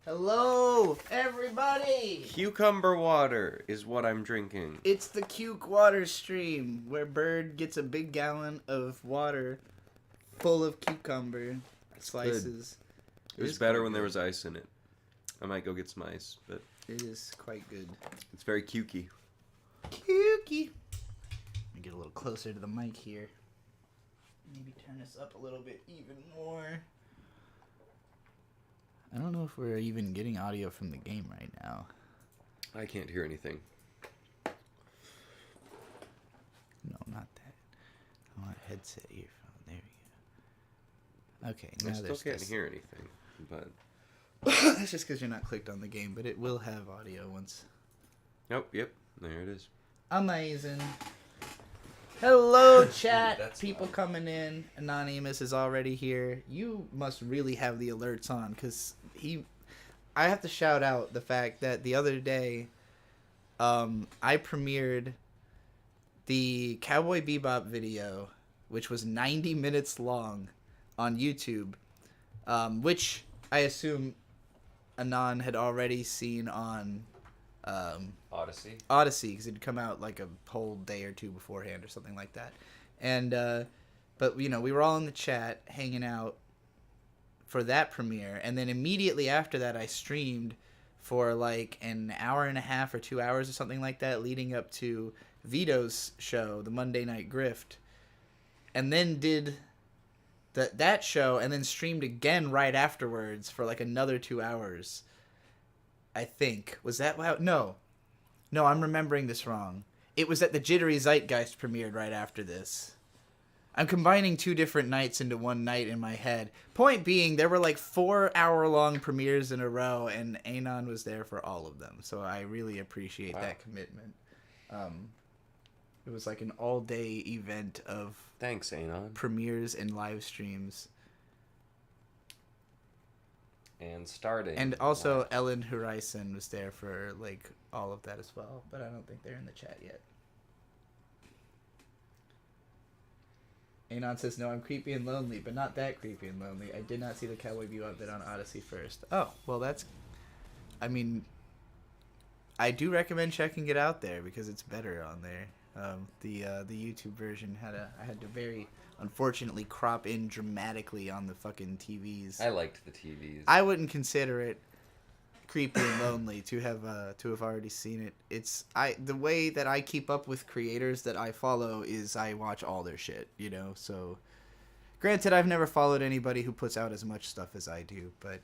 Hello, everybody! Cucumber water is what I'm drinking. It's the Cuke Water Stream, where Bird gets a big gallon of water full of cucumber slices. It was better when there was ice in it. I might go get some ice, but It is quite good. it's very cukey. Cukey! Let me get a little closer to the mic here. Maybe turn this up a little bit even more. I don't know if we're even getting audio from the game right now. I can't hear anything. No, not that. I want a headset earphone. There we go. Okay, now I still there's can't this. hear anything, but... That's just because you're not clicked on the game, but it will have audio once. Oh, yep, there it is. Amazing. Hello, chat. That's People loud. coming in. Anonymous is already here. You must really have the alerts on, because I have to shout out the fact that the other day, I premiered the Cowboy Bebop video, which was 90 minutes long, on YouTube, which I assume Anon had already seen on Odyssey? Odyssey, because it'd come out like a whole day or two beforehand or something like that. And but you know, we were all in the chat hanging out for that premiere, and then immediately after that I streamed for like an hour and a half or 2 hours or something like that, leading up to Vito's show, the Monday Night Grift, and then did that show, and then streamed again right afterwards for like another 2 hours. I think. Was that how? No, I'm remembering this wrong. It was that the Jittery Zeitgeist premiered right after this. I'm combining two different nights into one night in my head. Point being, there were like 4-hour-long premieres in a row, and Anon was there for all of them. So I really appreciate that commitment. It was like an all-day event of Thanks, Anon. premieres and live streams. And starting. And also Ellen Horizon was there for like all of that as well, but I don't think they're in the chat yet. Anon says, no, I'm creepy and lonely, but not that creepy and lonely. I did not see the Cowboy Bebop bit on Odyssey first. Oh, well that's... I mean, I do recommend checking it out there because it's better on there. The YouTube version I had to very unfortunately crop in dramatically on the fucking TVs. I liked the TVs. I wouldn't consider it creepy and lonely to have already seen it. The way that I keep up with creators that I follow is I watch all their shit, you know. So, granted, I've never followed anybody who puts out as much stuff as I do, but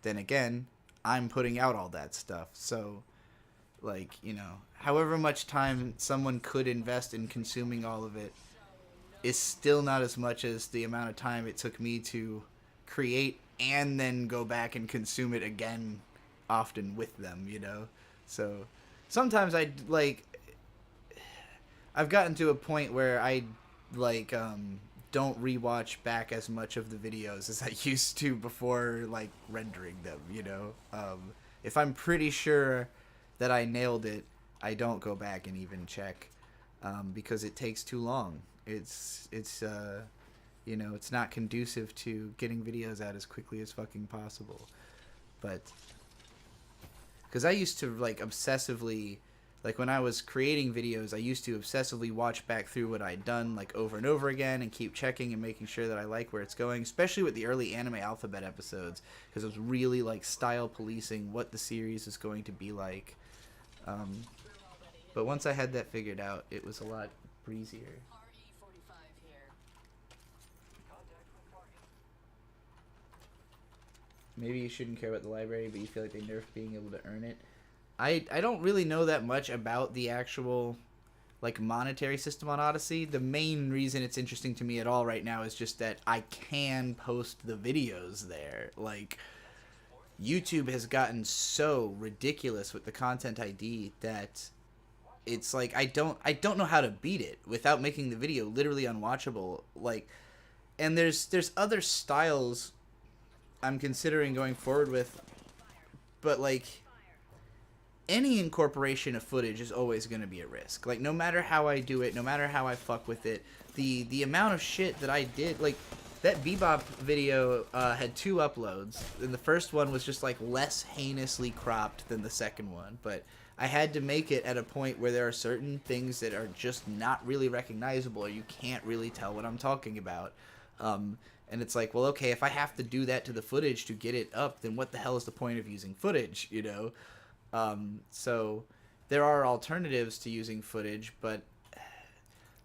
then again, I'm putting out all that stuff. So, like, you know, however much time someone could invest in consuming all of it is still not as much as the amount of time it took me to create and then go back and consume it again often with them, you know? So sometimes I've gotten to a point where I don't rewatch back as much of the videos as I used to before like rendering them, you know? If I'm pretty sure that I nailed it, I don't go back and even check because it takes too long. It's you know, it's not conducive to getting videos out as quickly as fucking possible. But because I used to like obsessively, like when I was creating videos, I used to obsessively watch back through what I'd done like over and over again and keep checking and making sure that I like where it's going, especially with the early Anime Alphabet episodes, because it was really like style policing what the series is going to be like. But once I had that figured out, it was a lot breezier. Maybe you shouldn't care about the library, but you feel like they nerfed being able to earn it. I don't really know that much about the actual like monetary system on Odyssey. The main reason it's interesting to me at all right now is just that I can post the videos there. Like, YouTube has gotten so ridiculous with the content ID that it's like I don't know how to beat it without making the video literally unwatchable. Like, and there's other styles I'm considering going forward with, but like any incorporation of footage is always going to be a risk. Like, no matter how I do it, no matter how I fuck with it, the amount of shit that I did, like that Bebop video had 2 uploads, and the first one was just like less heinously cropped than the second one, but I had to make it at a point where there are certain things that are just not really recognizable, or you can't really tell what I'm talking about. And it's like, well, okay, if I have to do that to the footage to get it up, then what the hell is the point of using footage, you know? So there are alternatives to using footage, but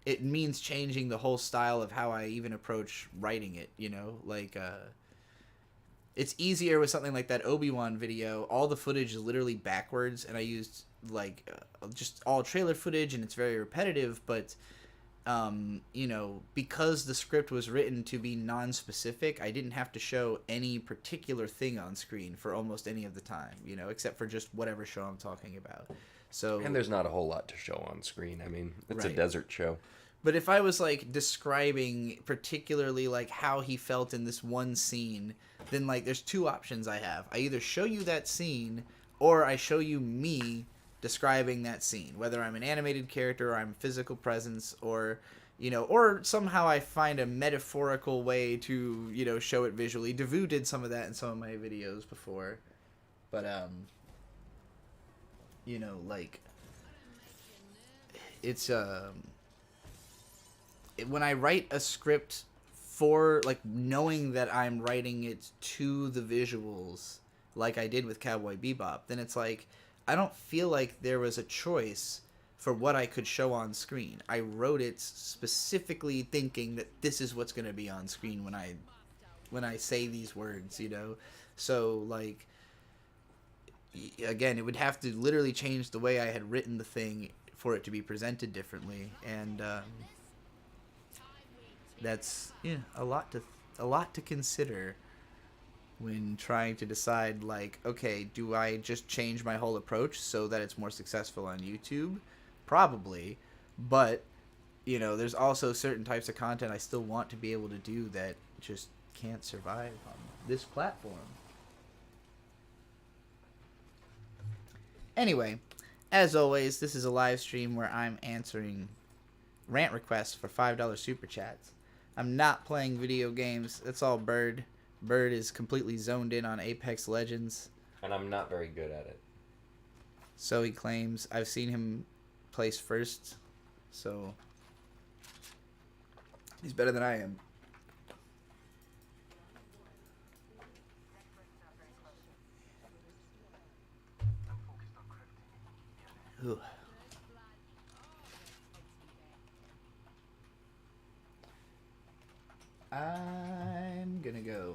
it means changing the whole style of how I even approach writing it, you know? Like, it's easier with something like that Obi-Wan video. All the footage is literally backwards, and I used, like, just all trailer footage, and it's very repetitive, but, you know, because the script was written to be non-specific, I didn't have to show any particular thing on screen for almost any of the time, you know, except for just whatever show I'm talking about. So, And there's not a whole lot to show on screen. I mean, it's right. a desert show. But if I was, like, describing particularly, like, how he felt in this one scene, then, like, there's 2 options I have. I either show you that scene, or I show you me describing that scene, whether I'm an animated character or I'm physical presence, or, you know, or somehow I find a metaphorical way to, you know, show it visually. Devu did some of that in some of my videos before. But, you know, like, it's, when I write a script for, like, knowing that I'm writing it to the visuals, like I did with Cowboy Bebop, then it's like, I don't feel like there was a choice for what I could show on screen. I wrote it specifically thinking that this is what's going to be on screen when I say these words, you know? So, like, again, it would have to literally change the way I had written the thing for it to be presented differently, and, that's a lot to consider when trying to decide, like, okay, do I just change my whole approach so that it's more successful on YouTube? Probably, but, you know, there's also certain types of content I still want to be able to do that just can't survive on this platform. Anyway, as always, this is a live stream where I'm answering rant requests for $5 super chats. I'm not playing video games. That's all Bird. Bird is completely zoned in on Apex Legends. And I'm not very good at it. So he claims. I've seen him place first. So he's better than I am. Ooh. I'm gonna go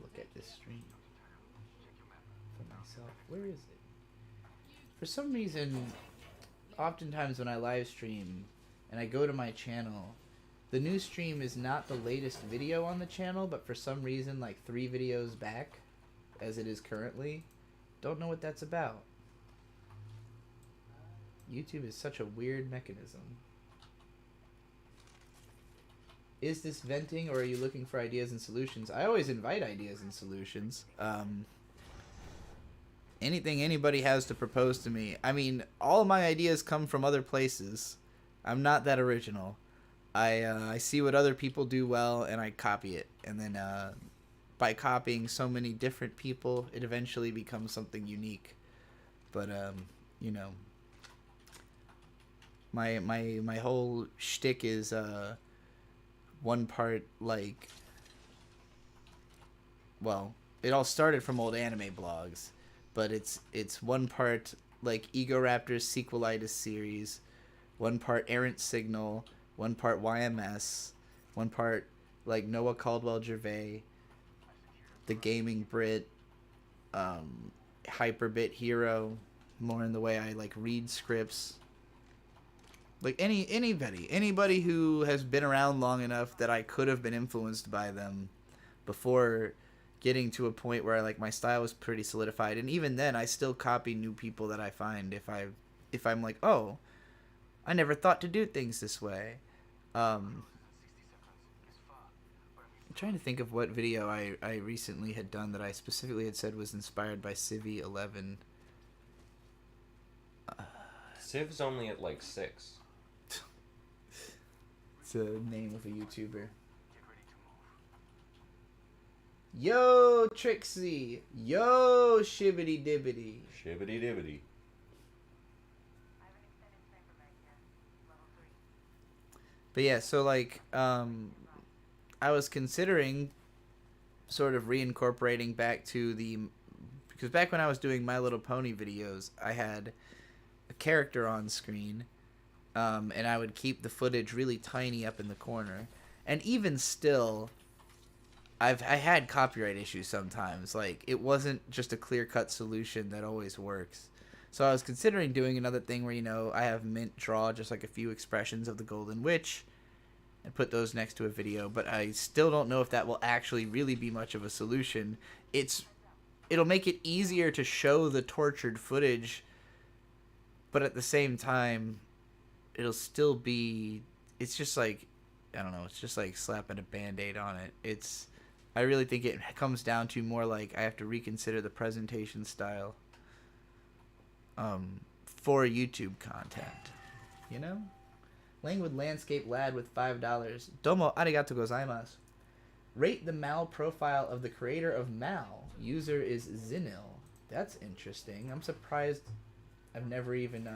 look at this stream for myself. Where is it? For some reason, oftentimes when I live stream and I go to my channel, the new stream is not the latest video on the channel, but for some reason, like 3 videos back, as it is currently. Don't know what that's about. YouTube is such a weird mechanism. Is this venting, or are you looking for ideas and solutions? I always invite ideas and solutions. Anything anybody has to propose to me. I mean, all of my ideas come from other places. I'm not that original. I see what other people do well, and I copy it. And then by copying so many different people, it eventually becomes something unique. But, you know, my whole shtick is... one part, like, well, it all started from old anime blogs, but it's one part like Ego Raptor's Sequelitis series, one part Errant Signal, one part YMS, one part like Noah Caldwell Gervais, the Gaming Brit, Hyperbit Hero, more in the way I like read scripts. Like anybody who has been around long enough that I could have been influenced by them before getting to a point where like my style was pretty solidified, and even then I still copy new people that I find if I'm like, oh, I never thought to do things this way. I'm trying to think of what video I recently had done that I specifically had said was inspired by Civi 11. Civ's only at like 6. the name of a YouTuber. Yo, Trixie. Yo, Shibbity Dibbity. Shibbity dibbity. But yeah, so like, I was considering sort of reincorporating back to the, because back when I was doing My Little Pony videos, I had a character on screen, and I would keep the footage really tiny up in the corner, and even still, I had copyright issues sometimes. Like, it wasn't just a clear-cut solution that always works. So I was considering doing another thing where, you know, I have Mint draw just like a few expressions of the Golden Witch and put those next to a video, but I still don't know if that will actually really be much of a solution. It'll make it easier to show the tortured footage, but at the same time, it'll still be, it's just like, I don't know, it's just like slapping a Band-Aid on it. I really think it comes down to more like I have to reconsider the presentation style for YouTube content, you know? Languid Landscape Lad with $5. Domo arigato gozaimasu. Rate the Mal profile of the creator of Mal. User is Zinil. That's interesting. I'm surprised I've never even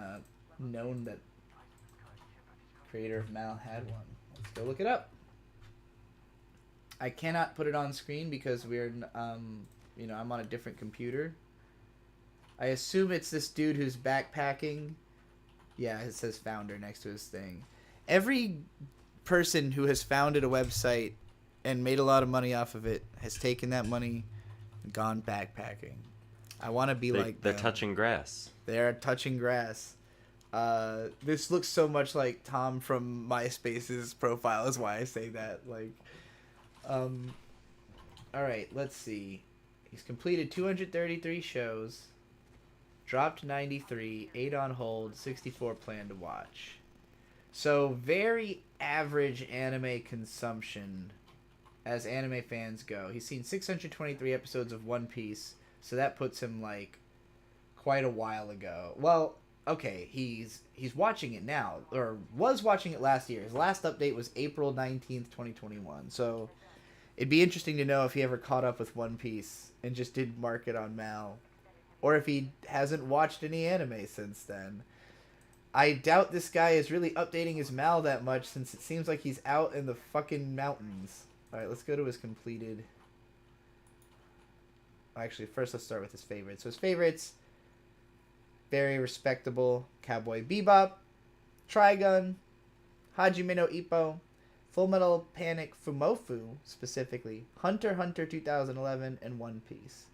known that creator of Mal had one. Let's go look it up. I cannot put it on screen because we're, you know, I'm on a different computer. I assume it's this dude who's backpacking. Yeah, it says founder next to his thing. Every person who has founded a website and made a lot of money off of it has taken that money and gone backpacking. I want to be like they're them. touching grass. They're touching grass. This looks so much like Tom from MySpace's profile is why I say that. Like, all right, let's see. He's completed 233 shows, dropped 93, 8 on hold, 64 planned to watch. So very average anime consumption as anime fans go. He's seen 623 episodes of One Piece, so that puts him like quite a while ago. Well, okay, he's watching it now, or was watching it last year. His last update was April 19th, 2021. So it'd be interesting to know if he ever caught up with One Piece and just did mark it on Mal, or if he hasn't watched any anime since then. I doubt this guy is really updating his Mal that much since it seems like he's out in the fucking mountains. Alright, let's go to his completed. Actually, first let's start with his favorites. So his favorites, very respectable: Cowboy Bebop, Trigun, Hajime no Ippo, Full Metal Panic Fumofu, specifically, Hunter x Hunter 2011, and One Piece.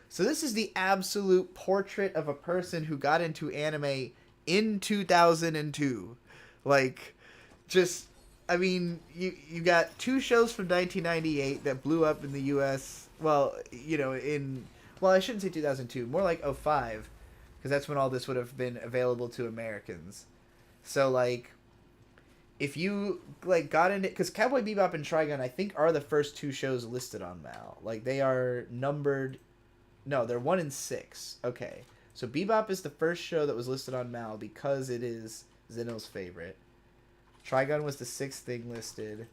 So this is the absolute portrait of a person who got into anime in 2002. Like, just, I mean, you got 2 shows from 1998 that blew up in the U.S. Well, you know, I shouldn't say 2002, more like 05, because that's when all this would have been available to Americans. So, like, if you, like, got into, because Cowboy Bebop and Trigun, I think, are the first 2 shows listed on Mal. Like, they are numbered, no, they're 1 and 6. Okay. So Bebop is the first show that was listed on Mal because it is Zinno's favorite. Trigun was the 6th thing listed.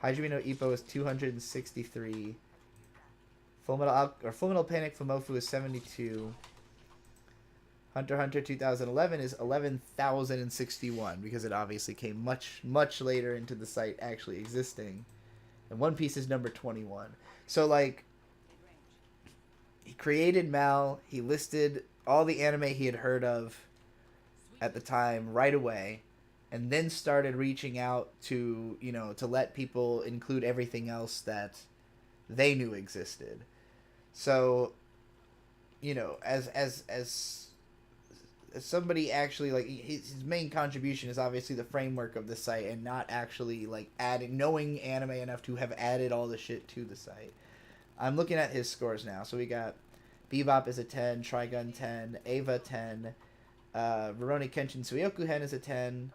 Hajime no Ippo is 263. Full Metal Panic Fumofu is 72. Hunter x Hunter 2011 is 11,061 because it obviously came much, much later into the site actually existing. And One Piece is number 21. So, like, he created Mal, he listed all the anime he had heard of at the time right away, and then started reaching out to, you know, to let people include everything else that they knew existed. So, you know, as somebody actually, like, his main contribution is obviously the framework of the site and not actually, like, knowing anime enough to have added all the shit to the site. I'm looking at his scores now. So we got Bebop is a 10, Trigun 10, Ava 10, Rurouni Kenshin Suioku-hen is a 10.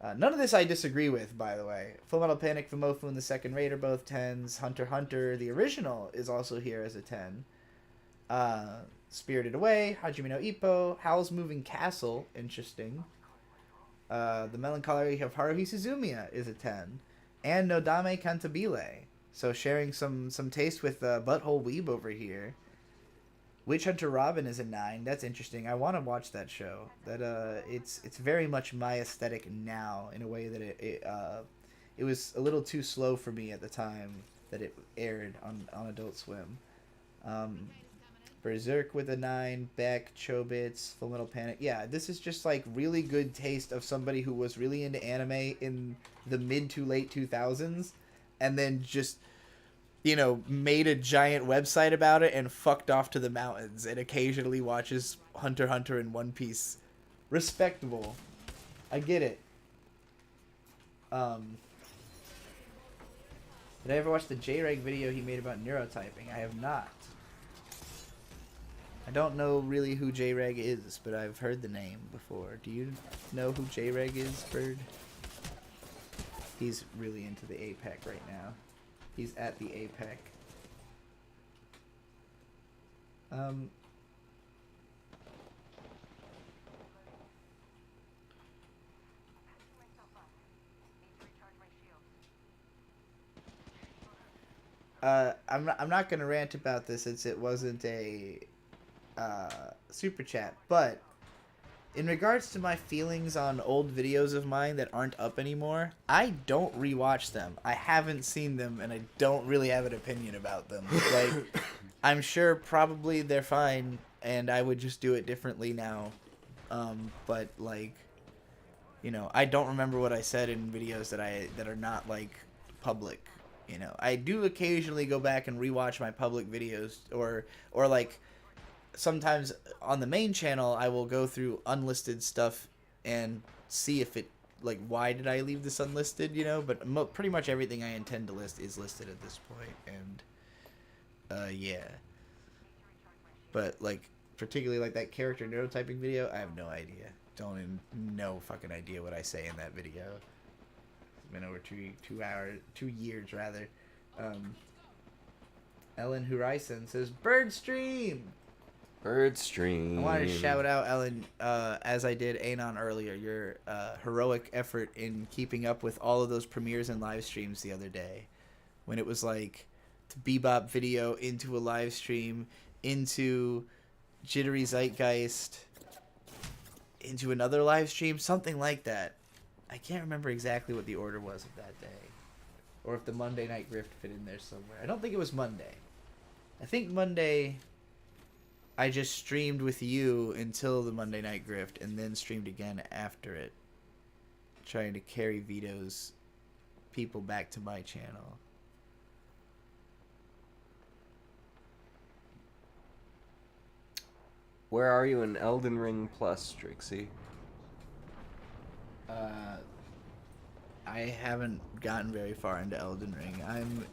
None of this I disagree with, by the way. Full Metal Panic Fumofu and the Second Raid are both 10s. Hunter x Hunter, the original, is also here as a 10. Spirited Away, Hajime no Ippo, Howl's Moving Castle, interesting. The Melancholy of Haruhi Suzumiya is a 10. And Nodame Cantabile. So sharing some taste with Butthole Weeb over here. Witch Hunter Robin is a 9. That's interesting. I want to watch that show. That it's very much my aesthetic now in a way that it was a little too slow for me at the time that it aired on Adult Swim. Berserk with a 9, Beck, Chobits, Full Metal Panic. Yeah, this is just like really good taste of somebody who was really into anime in the mid to late 2000s and then just, you know, made a giant website about it and fucked off to the mountains and occasionally watches Hunter x Hunter and One Piece. Respectable. I get it. Did I ever watch the J-Reg video he made about neurotyping? I have not. I don't know really who J-Reg is, but I've heard the name before. Do you know who J-Reg is, Bird? He's really into the APEC right now. He's at the APEC. I'm not gonna rant about this since it wasn't a super chat, but in regards to my feelings on old videos of mine that aren't up anymore, I don't rewatch them. I haven't seen them, and I don't really have an opinion about them. Like, I'm sure probably they're fine, and I would just do it differently now. But like, you know, I don't remember what I said in videos that are not like public. You know, I do occasionally go back and rewatch my public videos, or like sometimes on the main channel I will go through unlisted stuff and see if it, like, why did I leave this unlisted, you know, but pretty much everything I intend to list is listed at this point, and yeah. But like particularly like that character neurotyping video, I have no idea. Don't even no fucking idea what I say in that video. It's been over 2 years rather. Ellen Horizon says Bird Stream. Bird Stream. I wanted to shout out Ellen, as I did Anon earlier, your heroic effort in keeping up with all of those premieres and live streams the other day, when it was like to Bebop video into a live stream, into Jittery Zeitgeist, into another live stream, something like that. I can't remember exactly what the order was of that day, or if the Monday Night Grift fit in there somewhere. I don't think it was Monday. I think Monday I just streamed with you until the Monday Night Grift, and then streamed again after it, trying to carry Vito's people back to my channel. Where are you in Elden Ring Plus, Trixie? I haven't gotten very far into Elden Ring. I'm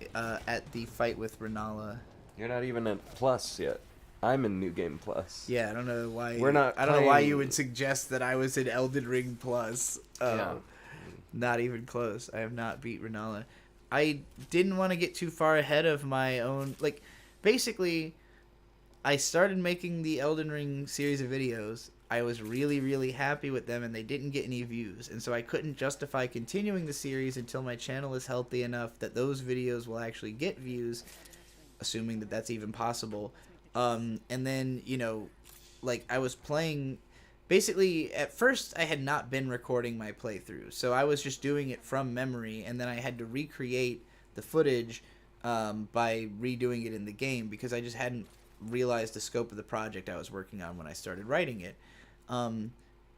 at the fight with Renala. You're not even at Plus yet. I'm in New Game Plus. Yeah, I don't know why. We're not. I don't know why you would suggest that I was in Elden Ring Plus. Yeah. Not even close. I have not beat Renala. I didn't want to get too far ahead of my own. Like, basically, I started making the Elden Ring series of videos. I was really, really happy with them, and they didn't get any views. And so I couldn't justify continuing the series until my channel is healthy enough that those videos will actually get views, assuming that that's even possible. And then, you know, like, I was playing... Basically, at first, I had not been recording my playthrough. So I was just doing it from memory, and then I had to recreate the footage by redoing it in the game, because I just hadn't realized the scope of the project I was working on when I started writing it. And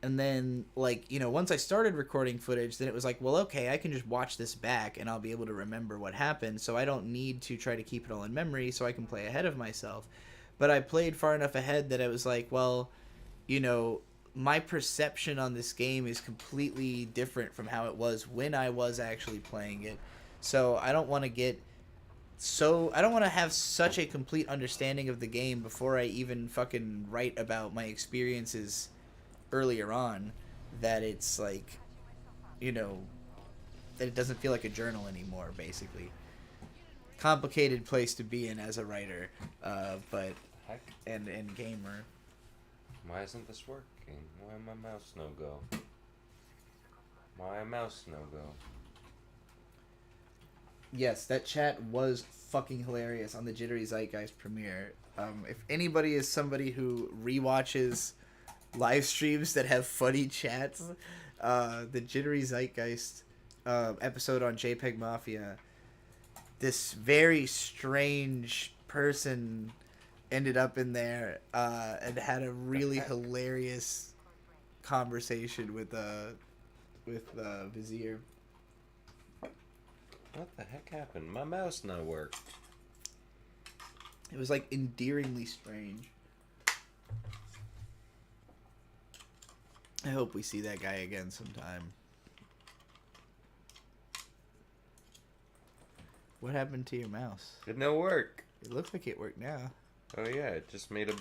then, like, you know, once I started recording footage, then it was like, well, okay, I can just watch this back and I'll be able to remember what happened, so I don't need to try to keep it all in memory, so I can play ahead of myself. But I played far enough ahead that I was like, well, you know, my perception on this game is completely different from how it was when I was actually playing it. So I don't want to have such a complete understanding of the game before I even fucking write about my experiences earlier on, that it's like, you know, that it doesn't feel like a journal anymore, basically. Complicated place to be in as a writer, but Heck. and gamer. Why isn't this working? Why my mouse no go? My mouse no go. Yes, that chat was fucking hilarious on the Jittery Zeitgeist premiere. If anybody is somebody who rewatches live streams that have funny chats, the Jittery Zeitgeist episode on JPEG Mafia, this very strange person ended up in there and had a really hilarious conversation with Vizier. What the heck happened? My mouse not work. It was like endearingly strange. I hope we see that guy again sometime. What happened to your mouse? Did no work. It looks like it worked now. Oh yeah, it just made a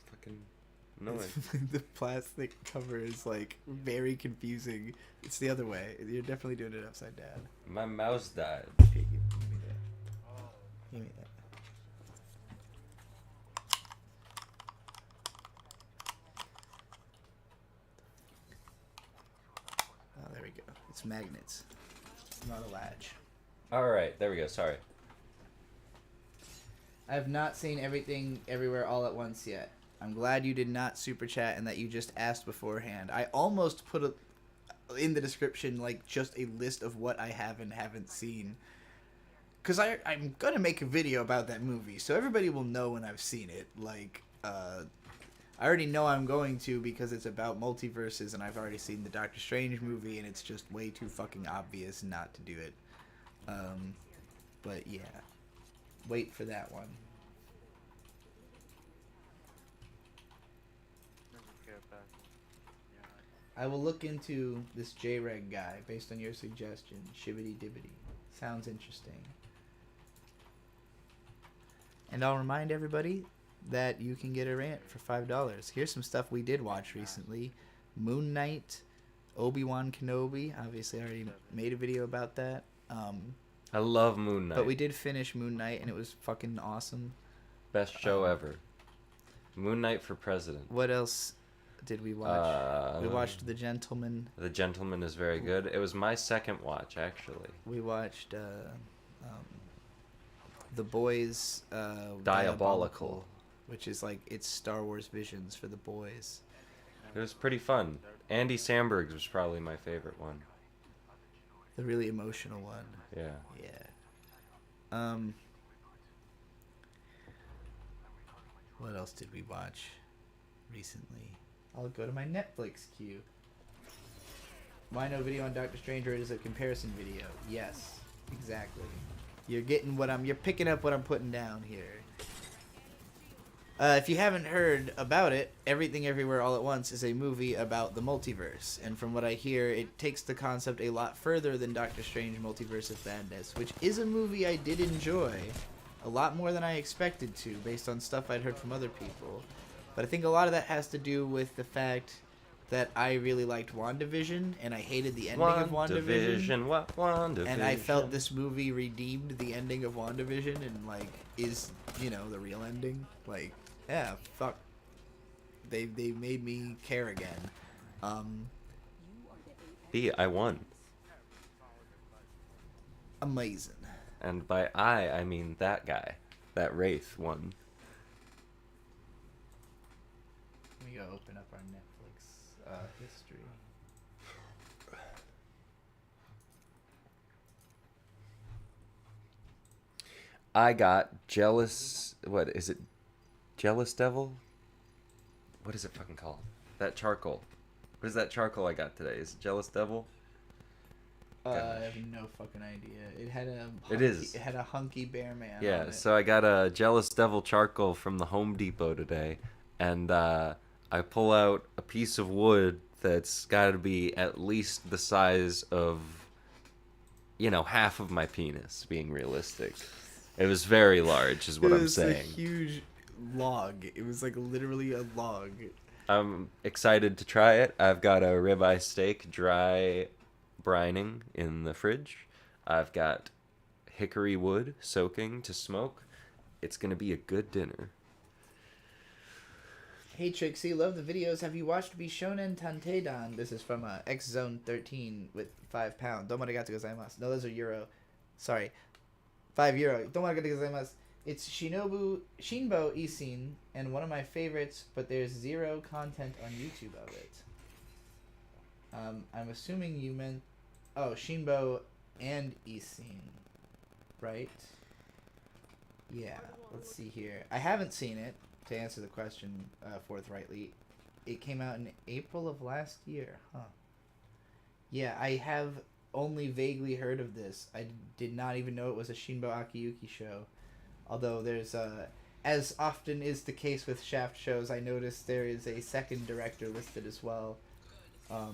fucking noise. The plastic cover is like very confusing. It's the other way. You're definitely doing it upside down. My mouse died. Okay, give me that. Give me that. Oh, there we go. It's magnets. It's not a latch. Alright, there we go, sorry. I have not seen Everything Everywhere All at Once yet. I'm glad you did not super chat and that you just asked beforehand. I almost put in the description like just a list of what I have and haven't seen. Because I'm going to make a video about that movie, so everybody will know when I've seen it. Like, I already know I'm going to because it's about multiverses and I've already seen the Doctor Strange movie and it's just way too fucking obvious not to do it. But yeah. Wait for that one. I will look into this J-Reg guy based on your suggestion. Shibbity dibbity. Sounds interesting. And I'll remind everybody that you can get a rant for $5. Here's some stuff we did watch recently. Moon Knight, Obi-Wan Kenobi. Obviously, I already made a video about that. I love Moon Knight. But we did finish Moon Knight, and it was fucking awesome. Best show ever. Moon Knight for president. What else did we watch? We watched The Gentleman. The Gentleman is very good. It was my second watch, actually. We watched The Boys Diabolical, which is like it's Star Wars visions for the boys. It was pretty fun. Andy Samberg's was probably my favorite one. The really emotional one. Yeah. Yeah. What else did we watch recently? I'll go to my Netflix queue. Why no video on Doctor Strange, or it is a comparison video? Yes, exactly. You're getting what you're picking up what I'm putting down here. If you haven't heard about it, Everything Everywhere All at Once is a movie about the multiverse. And from what I hear, it takes the concept a lot further than Doctor Strange Multiverse of Madness, which is a movie I did enjoy a lot more than I expected to, based on stuff I'd heard from other people. But I think a lot of that has to do with the fact that I really liked WandaVision, and I hated the ending of WandaVision. WandaVision. And I felt this movie redeemed the ending of WandaVision and, like, is, you know, the real ending. Like, yeah, fuck. They made me care again. I won. Amazing. And by I mean that guy. That Wraith won. Let me go open up our Netflix history. I got Jealous... What, is it? Jealous Devil? What is it fucking called? That charcoal. What is that charcoal I got today? Is it Jealous Devil? I have no fucking idea. It had a It had a hunky bear man. Yeah, on it. so I got a Jealous Devil charcoal from the Home Depot today, and I pull out a piece of wood that's got to be at least the size of, you know, half of my penis, being realistic. It was very large, is what I'm saying. It was a huge log. It was like literally a log. I'm excited to try it. I've got a ribeye steak dry brining in the fridge. I've got hickory wood soaking to smoke. It's going to be a good dinner. Hey Trixie, love the videos. Have you watched Bishonen Tanteidan? This is from X Zone 13 with £5. Domarigato gozaimasu. No, those are euro. Sorry. €5. Domarigato gozaimasu. It's Shinbo Isin, and one of my favorites, but there's zero content on YouTube of it. I'm assuming you meant... Oh, Shinbo and Isin. Right? Yeah, let's see here. I haven't seen it, to answer the question forthrightly. It came out in April of last year, huh? Yeah, I have only vaguely heard of this. I did not even know it was a Shinbo Akiyuki show. Although there's, as often is the case with Shaft shows, I noticed there is a second director listed as well. Who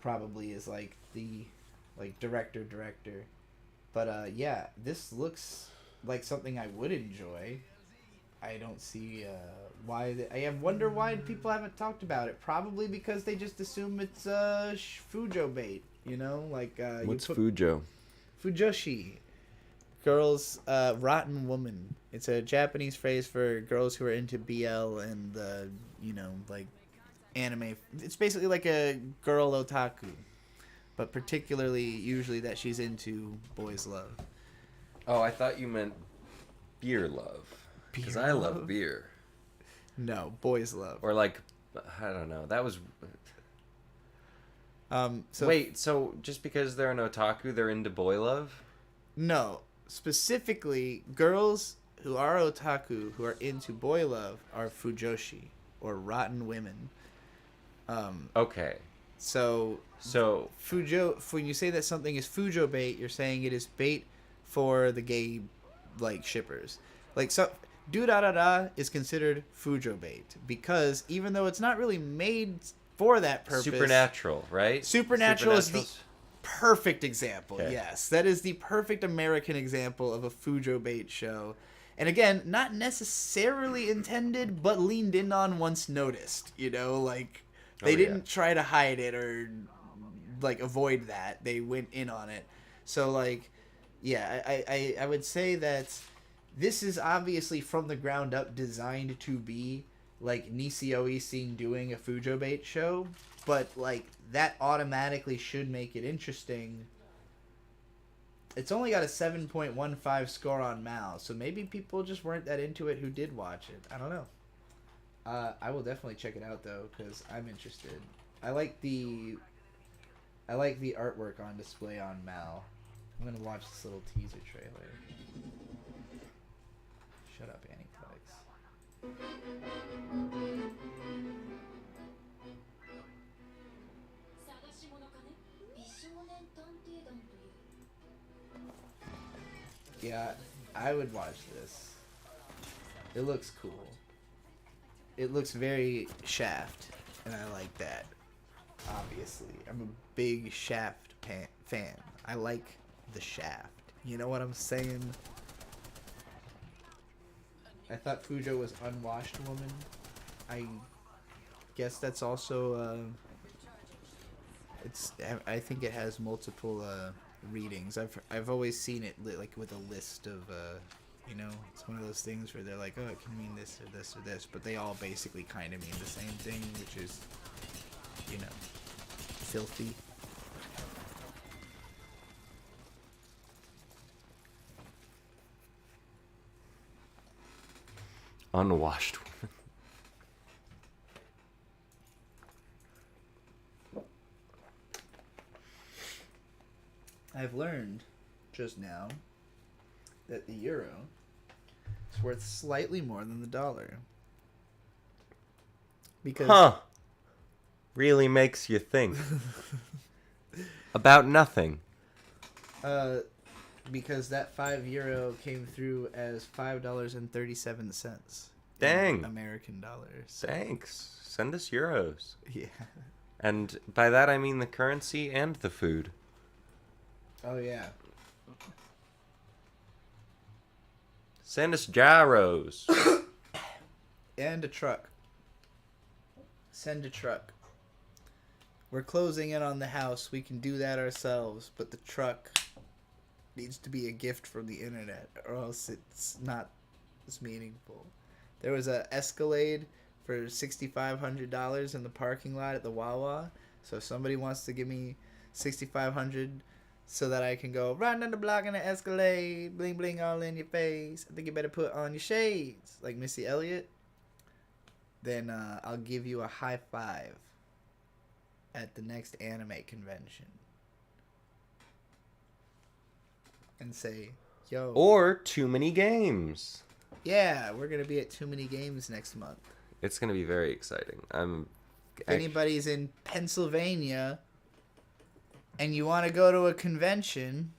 probably is like the director. But yeah, this looks like something I would enjoy. I don't see why. I wonder why people haven't talked about it. Probably because they just assume it's Fujo bait. You know, like what's Fujo? Fujoshi. Girls, rotten woman. It's a Japanese phrase for girls who are into BL and like anime. It's basically like a girl otaku, but particularly usually that she's into boys love. Oh, I thought you meant beer love. Because I love beer. No, boys love. Or like, I don't know. That was... So wait, so just because they're an otaku, they're into boy love? No. Specifically, girls who are otaku, who are into boy love, are fujoshi, or rotten women. Okay. So Fujo, when you say that something is Fujo bait, you're saying it is bait for the gay, like, shippers. Like, so, do da da da is considered Fujo bait, because even though it's not really made for that purpose... Supernatural, right? Supernatural is the perfect example. Okay. Yes, that is the perfect American example of a Fujo bait show, and again, not necessarily intended, but leaned in on once noticed. You know, like they didn't try to hide it or like avoid that. They went in on it. So like, yeah, I would say that this is obviously from the ground up designed to be like Nisio Isin doing a Fujo bait show, but like that automatically should make it interesting. It's only got a 7.15 score on Mal, so maybe people just weren't that into it who did watch it. I don't know. I will definitely check it out though, because I'm interested. I like the artwork on display on Mal. I'm gonna watch this little teaser trailer. Shut up, Annie Plugs. Yeah, I would watch this. It looks cool. It looks very Shaft, and I like that. Obviously, I'm a big Shaft fan. I like the Shaft. You know what I'm saying? I thought Fujo was Unwashed Woman. I guess that's also I think it has multiple readings. I've always seen it like with a list of it's one of those things where they're like, oh, it can mean this or this or this, but they all basically kind of mean the same thing, which is filthy. Unwashed woman. I've learned just now that the euro is worth slightly more than the dollar. Because really makes you think. About nothing. Because that €5 came through as $5.37. Dang. American dollars. Thanks. Send us euros. Yeah. And by that I mean the currency and the food. Oh, yeah. Send us gyros. And a truck. Send a truck. We're closing in on the house. We can do that ourselves, but the truck needs to be a gift from the internet, or else it's not as meaningful. There was a Escalade for $6,500 in the parking lot at the Wawa. So if somebody wants to give me $6,500 so that I can go right down the block in an Escalade, bling bling all in your face, I think you better put on your shades like Missy Elliott. Then I'll give you a high five at the next anime convention and say, yo. Or Too Many Games. Yeah, we're going to be at Too Many Games next month. It's going to be very exciting. If anybody's in Pennsylvania and you want to go to a convention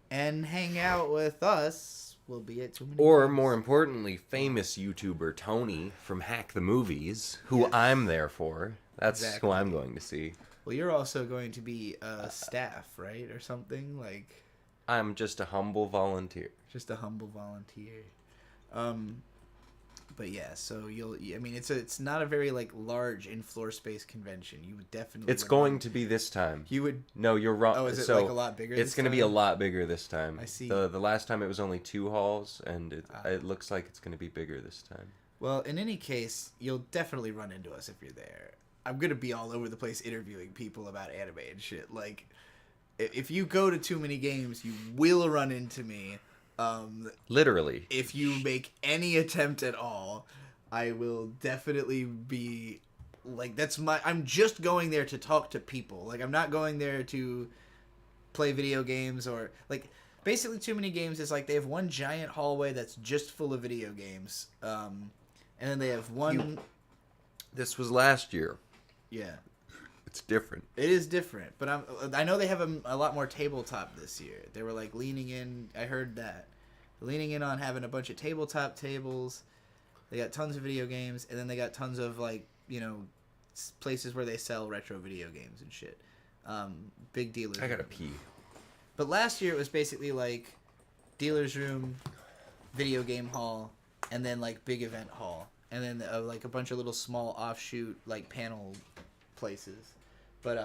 and hang out with us, we'll be at Too Many Or, Games. more importantly, famous YouTuber Tony from Hack the Movies, who I'm there for. That's Exactly. who I'm going to see. Well, you're also going to be staff, right? Or something? Like, I'm just a humble volunteer. just a humble volunteer. But yeah, so it's not a very like large in floor space convention. You would definitely. It's going to be this time. You would. No, you're wrong. Oh, is it so like a lot bigger? It's going to be a lot bigger this time. I see. The last time it was only 2 halls, and it looks like it's going to be bigger this time. Well, in any case, you'll definitely run into us if you're there. I'm gonna be all over the place interviewing people about anime and shit. Like, if you go to Too Many Games, you will run into me. Literally. If you make any attempt at all, I will definitely be like, I'm just going there to talk to people. Like, I'm not going there to play video games or like, basically Too Many Games is like, they have one giant hallway that's just full of video games. And then they have one. This was last year. Yeah. It's different. It is different, but I know they have a lot more tabletop this year. They were like leaning in. I heard that leaning in on having a bunch of tabletop tables. They got tons of video games, and then they got tons of like places where they sell retro video games and shit. Big dealers. I gotta pee. But last year it was basically like dealer's room, video game hall, and then like big event hall, and then like a bunch of little small offshoot like panel places. But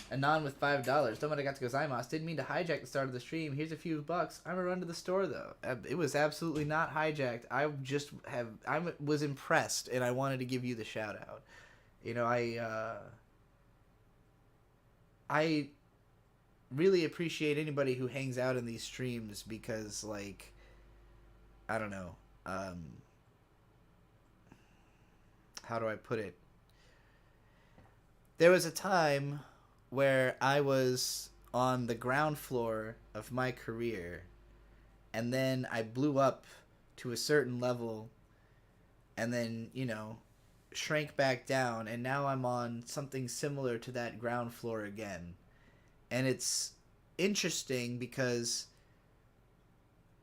Anon with $5. Domarigato gozaimasu. Didn't mean to hijack the start of the stream. Here's a few bucks. I'm gonna run to the store though. It was absolutely not hijacked. I was impressed and I wanted to give you the shout out. I really appreciate anybody who hangs out in these streams because, like, I don't know, how do I put it? There was a time where I was on the ground floor of my career, and then I blew up to a certain level, and then, shrank back down, and now I'm on something similar to that ground floor again. And it's interesting because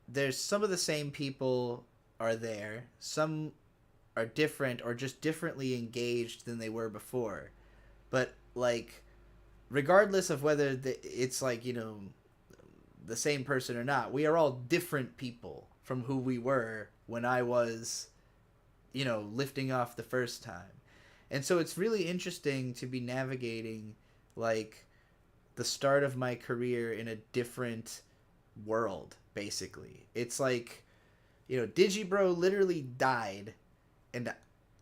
there's some of the same people are there, some are different or just differently engaged than they were before. But, like, regardless of whether it's, like, the same person or not, we are all different people from who we were when I was, lifting off the first time. And so it's really interesting to be navigating, like, the start of my career in a different world, basically. It's like, Digibro literally died, and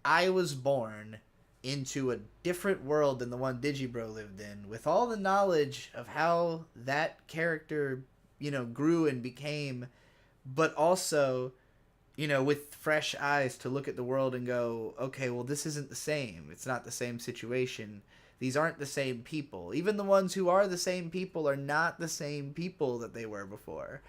I was born into a different world than the one Digibro lived in, with all the knowledge of how that character, grew and became, but also, with fresh eyes to look at the world and go, okay, well, this isn't the same. It's not the same situation. These aren't the same people. Even the ones who are the same people are not the same people that they were before.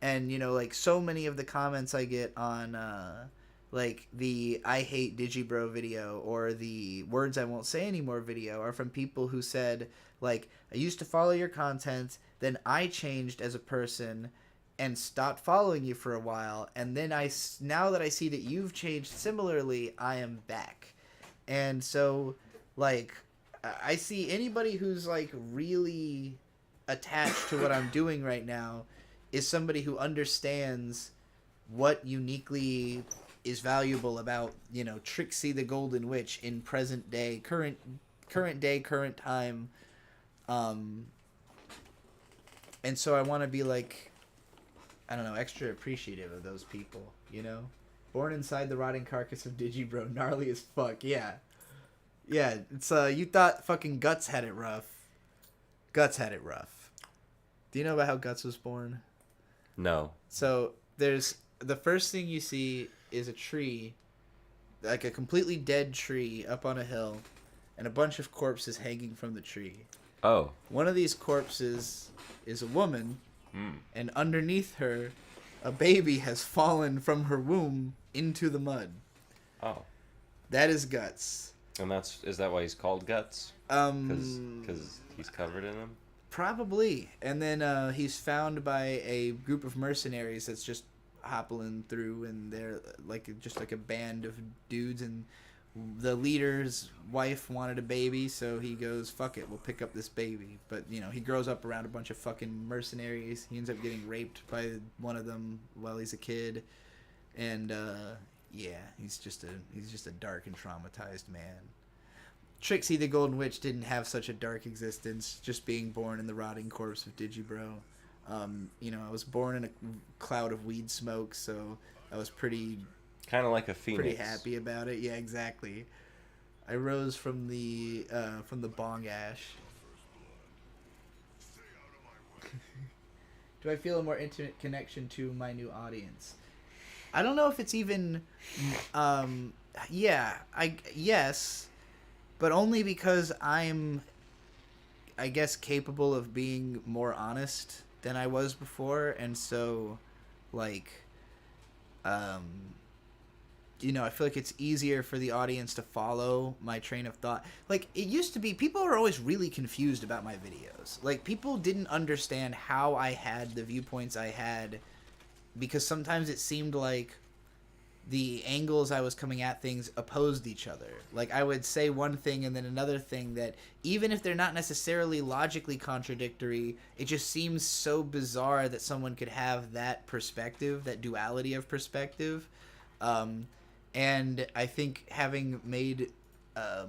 And, like, so many of the comments I get on, like, the I Hate Digibro video or the Words I Won't Say Anymore video are from people who said, like, I used to follow your content, then I changed as a person and stopped following you for a while, and then now that I see that you've changed similarly, I am back. And so, like, I see anybody who's, like, really attached to what I'm doing right now is somebody who understands what uniquely is valuable about, Trixie the Golden Witch in present day, current time. And so I want to be like, I don't know, extra appreciative of those people, you know? Born inside the rotting carcass of Digibro, gnarly as fuck, yeah. Yeah, it's, you thought fucking Guts had it rough. Guts had it rough. Do you know about how Guts was born? No. So, there's, the first thing you see is a tree, like a completely dead tree up on a hill, and a bunch of corpses hanging from the tree. Oh. One of these corpses is a woman, Mm. and underneath her, a baby has fallen from her womb into the mud. Oh. That is Guts. And is that why he's called Guts? Because he's covered in them? Probably. And then he's found by a group of mercenaries that's just hoppling through, and they're just like a band of dudes, and the leader's wife wanted a baby, so he goes, fuck it, we'll pick up this baby. But, you know, he grows up around a bunch of fucking mercenaries. He ends up getting raped by one of them while he's a kid. And, yeah, he's just a dark and traumatized man. Trixie the Golden Witch didn't have such a dark existence, just being born in the rotting corpse of Digibro. You know, I was born in a cloud of weed smoke, so I was pretty... Kind of like a phoenix. Pretty happy about it. Yeah, exactly. I rose from the bong ash. Do I feel a more intimate connection to my new audience? I don't know if it's even yes, but only because I'm, I guess, capable of being more honest than I was before, and so like you know, I feel like it's easier for the audience to follow my train of thought. Like, it used to be, people were always really confused about my videos. Like, people didn't understand how I had the viewpoints I had, because sometimes it seemed like the angles I was coming at things opposed each other. Like, I would say one thing and then another thing that, even if they're not necessarily logically contradictory, it just seems so bizarre that someone could have that perspective, that duality of perspective. And I think having made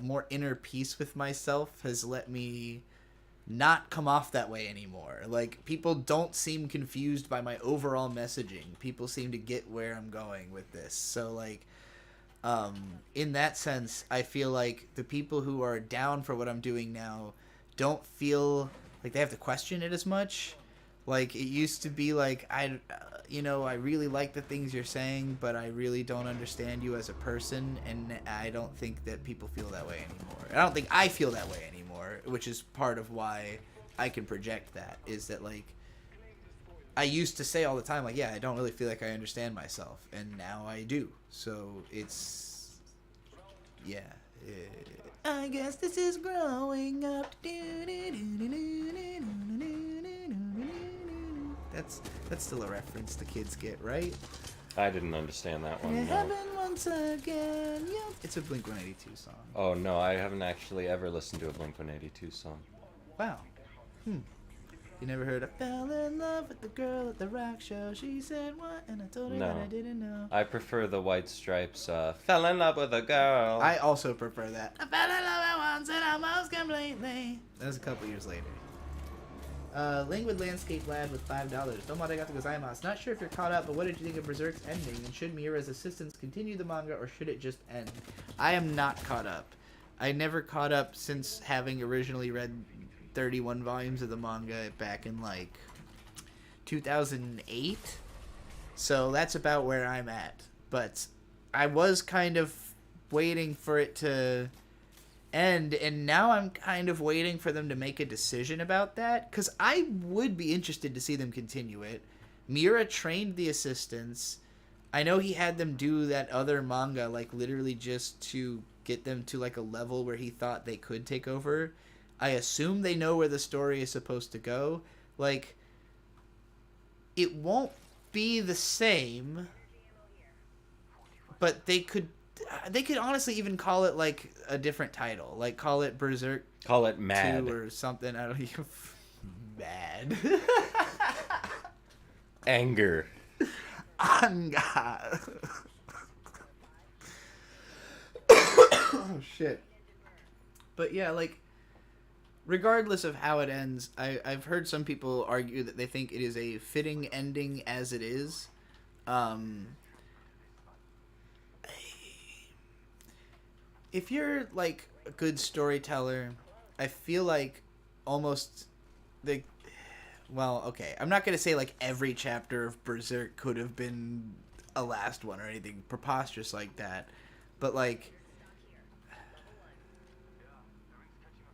more inner peace with myself has let me not come off that way anymore. Like, people don't seem confused by my overall messaging. People seem to get where I'm going with this. So, like, in that sense, I feel like the people who are down for what I'm doing now don't feel like they have to question it as much. Like, it used to be like, I really like the things you're saying, but I really don't understand you as a person, and I don't think that people feel that way anymore. I don't think I feel that way anymore, which is part of why I can project that, is that, like, I used to say all the time, like, yeah, I don't really feel like I understand myself, and now I do. So it's, yeah. I guess this is growing up. That's still a reference the kids get, right? I didn't understand that one. It No. happened once again. Yep. It's a Blink-182 song. Oh no, I haven't actually ever listened to a Blink-182 song. Wow. You never heard I fell in love with the girl at the rock show. She said what? And I told her No. that I didn't know. I prefer the White Stripes, fell in love with a girl. I also prefer that. I fell in love at once and almost completely. That was a couple years later. Languid Landscape Lad with $5. Domo arigato gozaimasu. Not sure if you're caught up, but what did you think of Berserk's ending? And should Miura's assistants continue the manga, or should it just end? I am not caught up. I never caught up since having originally read 31 volumes of the manga back in, like, 2008. So that's about where I'm at. But I was kind of waiting for it to end, and now I'm kind of waiting for them to make a decision about that, because I would be interested to see them continue it. Miura trained the assistants. I know he had them do that other manga, like, literally just to get them to, like, a level where he thought they could take over. I assume they know where the story is supposed to go. Like, it won't be the same, but they could honestly even call it, like, a different title. Like, call it Berserk. Call it Mad. 2 or something. I don't even... Mad. Anger. Anga. Oh, shit. But, yeah, like, regardless of how it ends, I've heard some people argue that they think it is a fitting ending as it is. Um, if you're like a good storyteller, I feel like almost the well, okay, I'm not gonna say like every chapter of Berserk could have been a last one or anything preposterous like that, but like,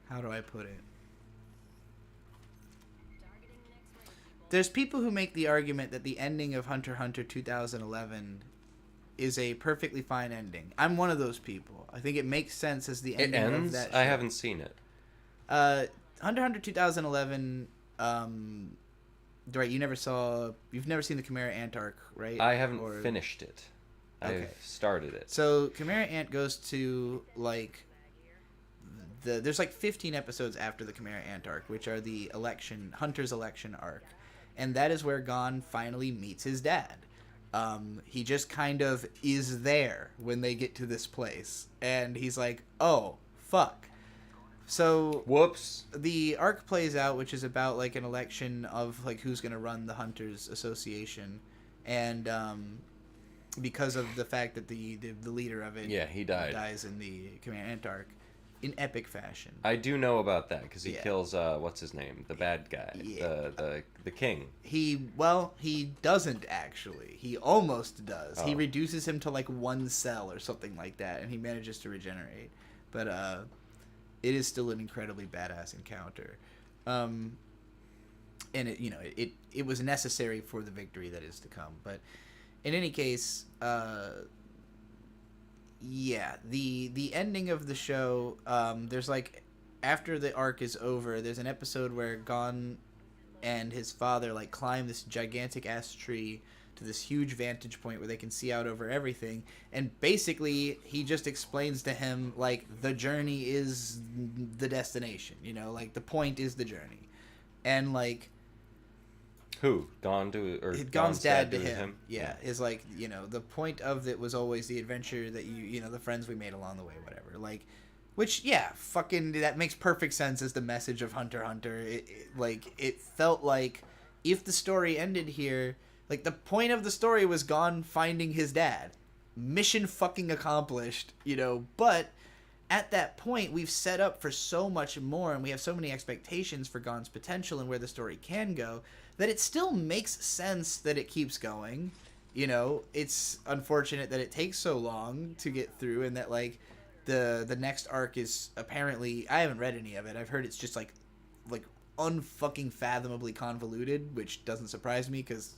how do I put it? There's people who make the argument that the ending of Hunter x Hunter 2011 is a perfectly fine ending. I'm one of those people. I think it makes sense as the ending of that show. I haven't seen it. Hunter x Hunter 2011. Right, you've never seen the Chimera Ant arc, right? I haven't finished it. Okay. I've started it. So Chimera Ant goes to like there's like 15 episodes after the Chimera Ant arc, which are the Hunter's election arc, and that is where Gon finally meets his dad. He just kind of is there when they get to this place, and he's like, "Oh, fuck." So whoops. The arc plays out, which is about like an election of like who's going to run the Hunters Association, and because of the fact that the leader of it, he dies in the Chimera Ant arc in epic fashion. I do know about that because he kills what's his name, the bad guy, the king. He doesn't actually. He almost does. He reduces him to like one cell or something like that, and he manages to regenerate. But it is still an incredibly badass encounter, and it was necessary for the victory that is to come. But in any case, the ending of the show, there's like, after the arc is over, there's an episode where Gon and his father like climb this gigantic ass tree to this huge vantage point where they can see out over everything, and basically he just explains to him like the journey is the destination, like the point is the journey, and like who Gon's dad to him. Is like, the point of it was always the adventure that the friends we made along the way, whatever, like, which fucking that makes perfect sense as the message of Hunter x Hunter. It felt like if the story ended here, like the point of the story was Gon finding his dad, mission fucking accomplished, but at that point we've set up for so much more, and we have so many expectations for Gon's potential and where the story can go, that it still makes sense that it keeps going. It's unfortunate that it takes so long to get through, and that like the next arc is apparently, I haven't read any of it, I've heard it's just like unfucking fathomably convoluted, which doesn't surprise me because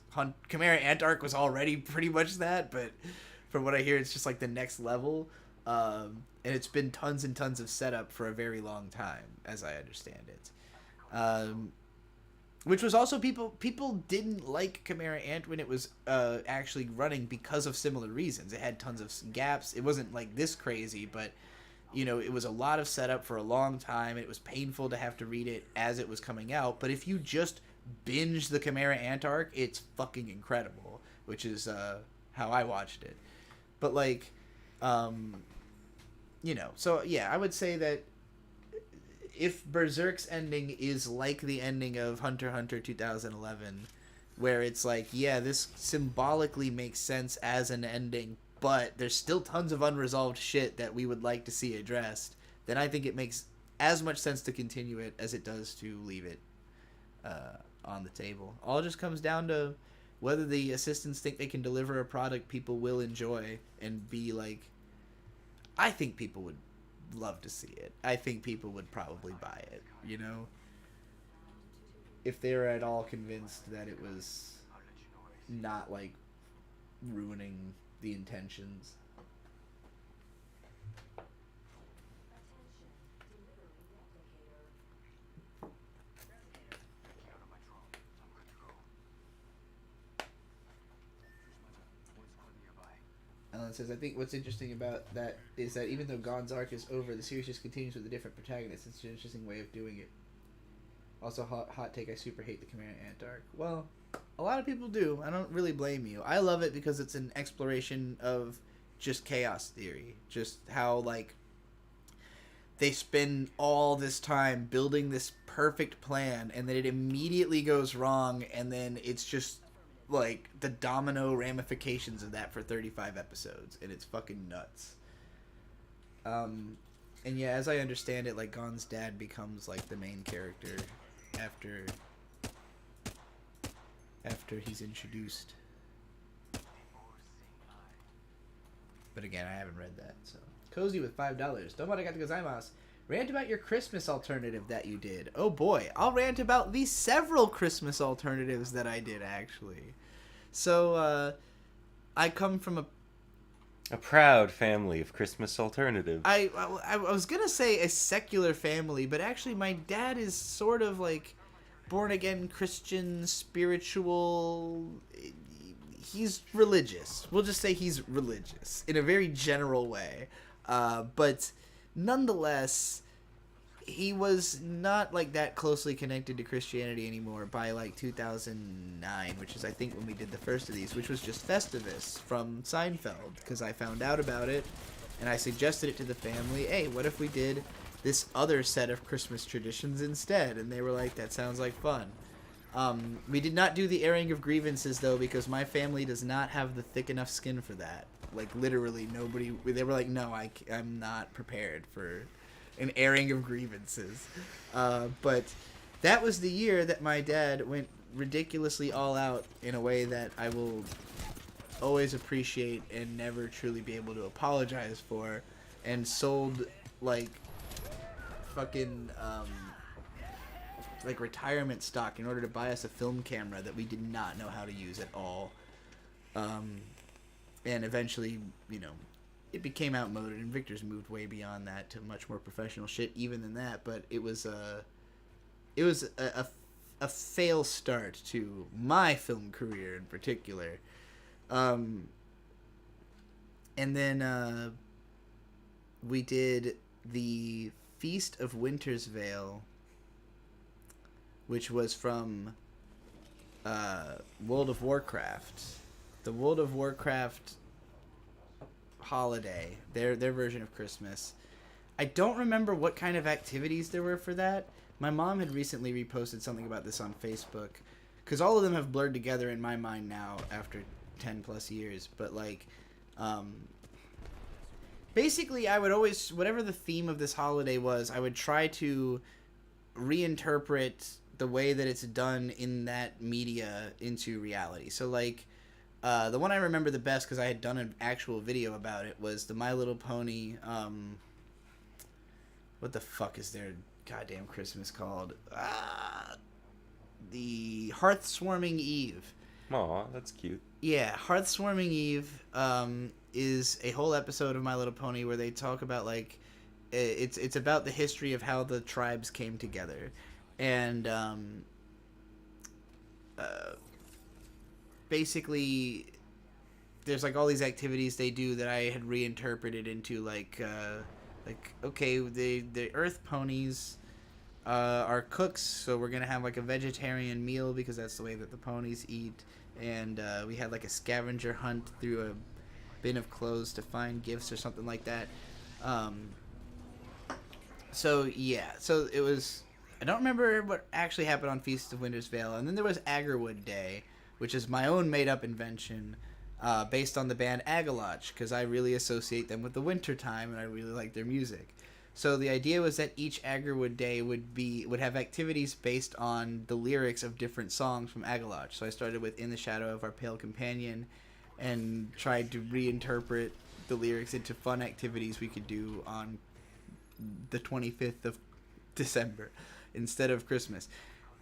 Chimera Ant arc was already pretty much that, but from what I hear it's just like the next level, and it's been tons and tons of setup for a very long time, as I understand it, which was also, people didn't like Chimera Ant when it was actually running because of similar reasons. It had tons of gaps. It wasn't like this crazy, but it was a lot of setup for a long time. It was painful to have to read it as it was coming out. But if you just binge the Chimera Ant arc, it's fucking incredible, which is how I watched it. But like, so yeah, I would say that if Berserk's ending is like the ending of Hunter x Hunter 2011, where it's like, this symbolically makes sense as an ending, but there's still tons of unresolved shit that we would like to see addressed, then I think it makes as much sense to continue it as it does to leave it on the table. All just comes down to whether the assistants think they can deliver a product people will enjoy and be like, I think people would love to see it. I think people would probably buy it, if they were at all convinced that it was not like ruining the intentions. Alan says, I think what's interesting about that is that even though Gon's arc is over, the series just continues with a different protagonist. It's an interesting way of doing it. Also, hot take, I super hate the Chimera Ant arc. Well, a lot of people do. I don't really blame you. I love it because it's an exploration of just chaos theory. Just how, like, they spend all this time building this perfect plan, and then it immediately goes wrong, and then it's just like the domino ramifications of that for 35 episodes, and it's fucking nuts. And yeah, as I understand it, like Gon's dad becomes like the main character after he's introduced. But again, I haven't read that, so. Cozy with $5. Domoarigato gozaimasu. Rant about your Christmas alternative that you did. Oh boy, I'll rant about the several Christmas alternatives that I did, actually. So, I come from a proud family of Christmas alternatives. I was gonna say a secular family, but actually my dad is sort of like born-again Christian, spiritual. He's religious. We'll just say he's religious in a very general way. But nonetheless, he was not like that closely connected to Christianity anymore by like 2009, which is I think when we did the first of these, which was just Festivus from Seinfeld, because I found out about it and I suggested it to the family. Hey, what if we did this other set of Christmas traditions instead? And they were like, that sounds like fun. We did not do the airing of grievances though, because my family does not have the thick enough skin for that. Like literally nobody. They were like, no, I'm not prepared for an airing of grievances. But that was the year that my dad went ridiculously all out in a way that I will always appreciate and never truly be able to apologize for, and sold like fucking like retirement stock in order to buy us a film camera that we did not know how to use at all. And eventually, you know, it became outmoded, and Victor's moved way beyond that to much more professional shit even than that. But it was a fail start to my film career in particular. And then we did the Feast of Winter's Veil, which was from World of Warcraft. The World of Warcraft holiday, their version of Christmas. I don't remember what kind of activities there were for that. My mom had recently reposted something about this on Facebook, because all of them have blurred together in my mind now after 10 plus years. But like, basically I would always, whatever the theme of this holiday was, I would try to reinterpret the way that it's done in that media into reality. So like, the one I remember the best, because I had done an actual video about it, was the My Little Pony, what the fuck is their goddamn Christmas called? The Hearth Swarming Eve. Aw, that's cute. Yeah, Hearth Swarming Eve is a whole episode of My Little Pony where they talk about, like, it's about the history of how the tribes came together. And basically there's like all these activities they do that I had reinterpreted into like okay, the earth ponies are cooks, so we're gonna have like a vegetarian meal because that's the way that the ponies eat. And we had like a scavenger hunt through a bin of clothes to find gifts or something like that. So yeah, so it was, I don't remember what actually happened on Feast of Winter's Veil. And then there was Agarwood Day, which is my own made-up invention, based on the band Agaloch, because I really associate them with the winter time, and I really like their music. So the idea was that each Agarwood Day would have activities based on the lyrics of different songs from Agaloch. So I started with In the Shadow of Our Pale Companion, and tried to reinterpret the lyrics into fun activities we could do on the 25th of December instead of Christmas.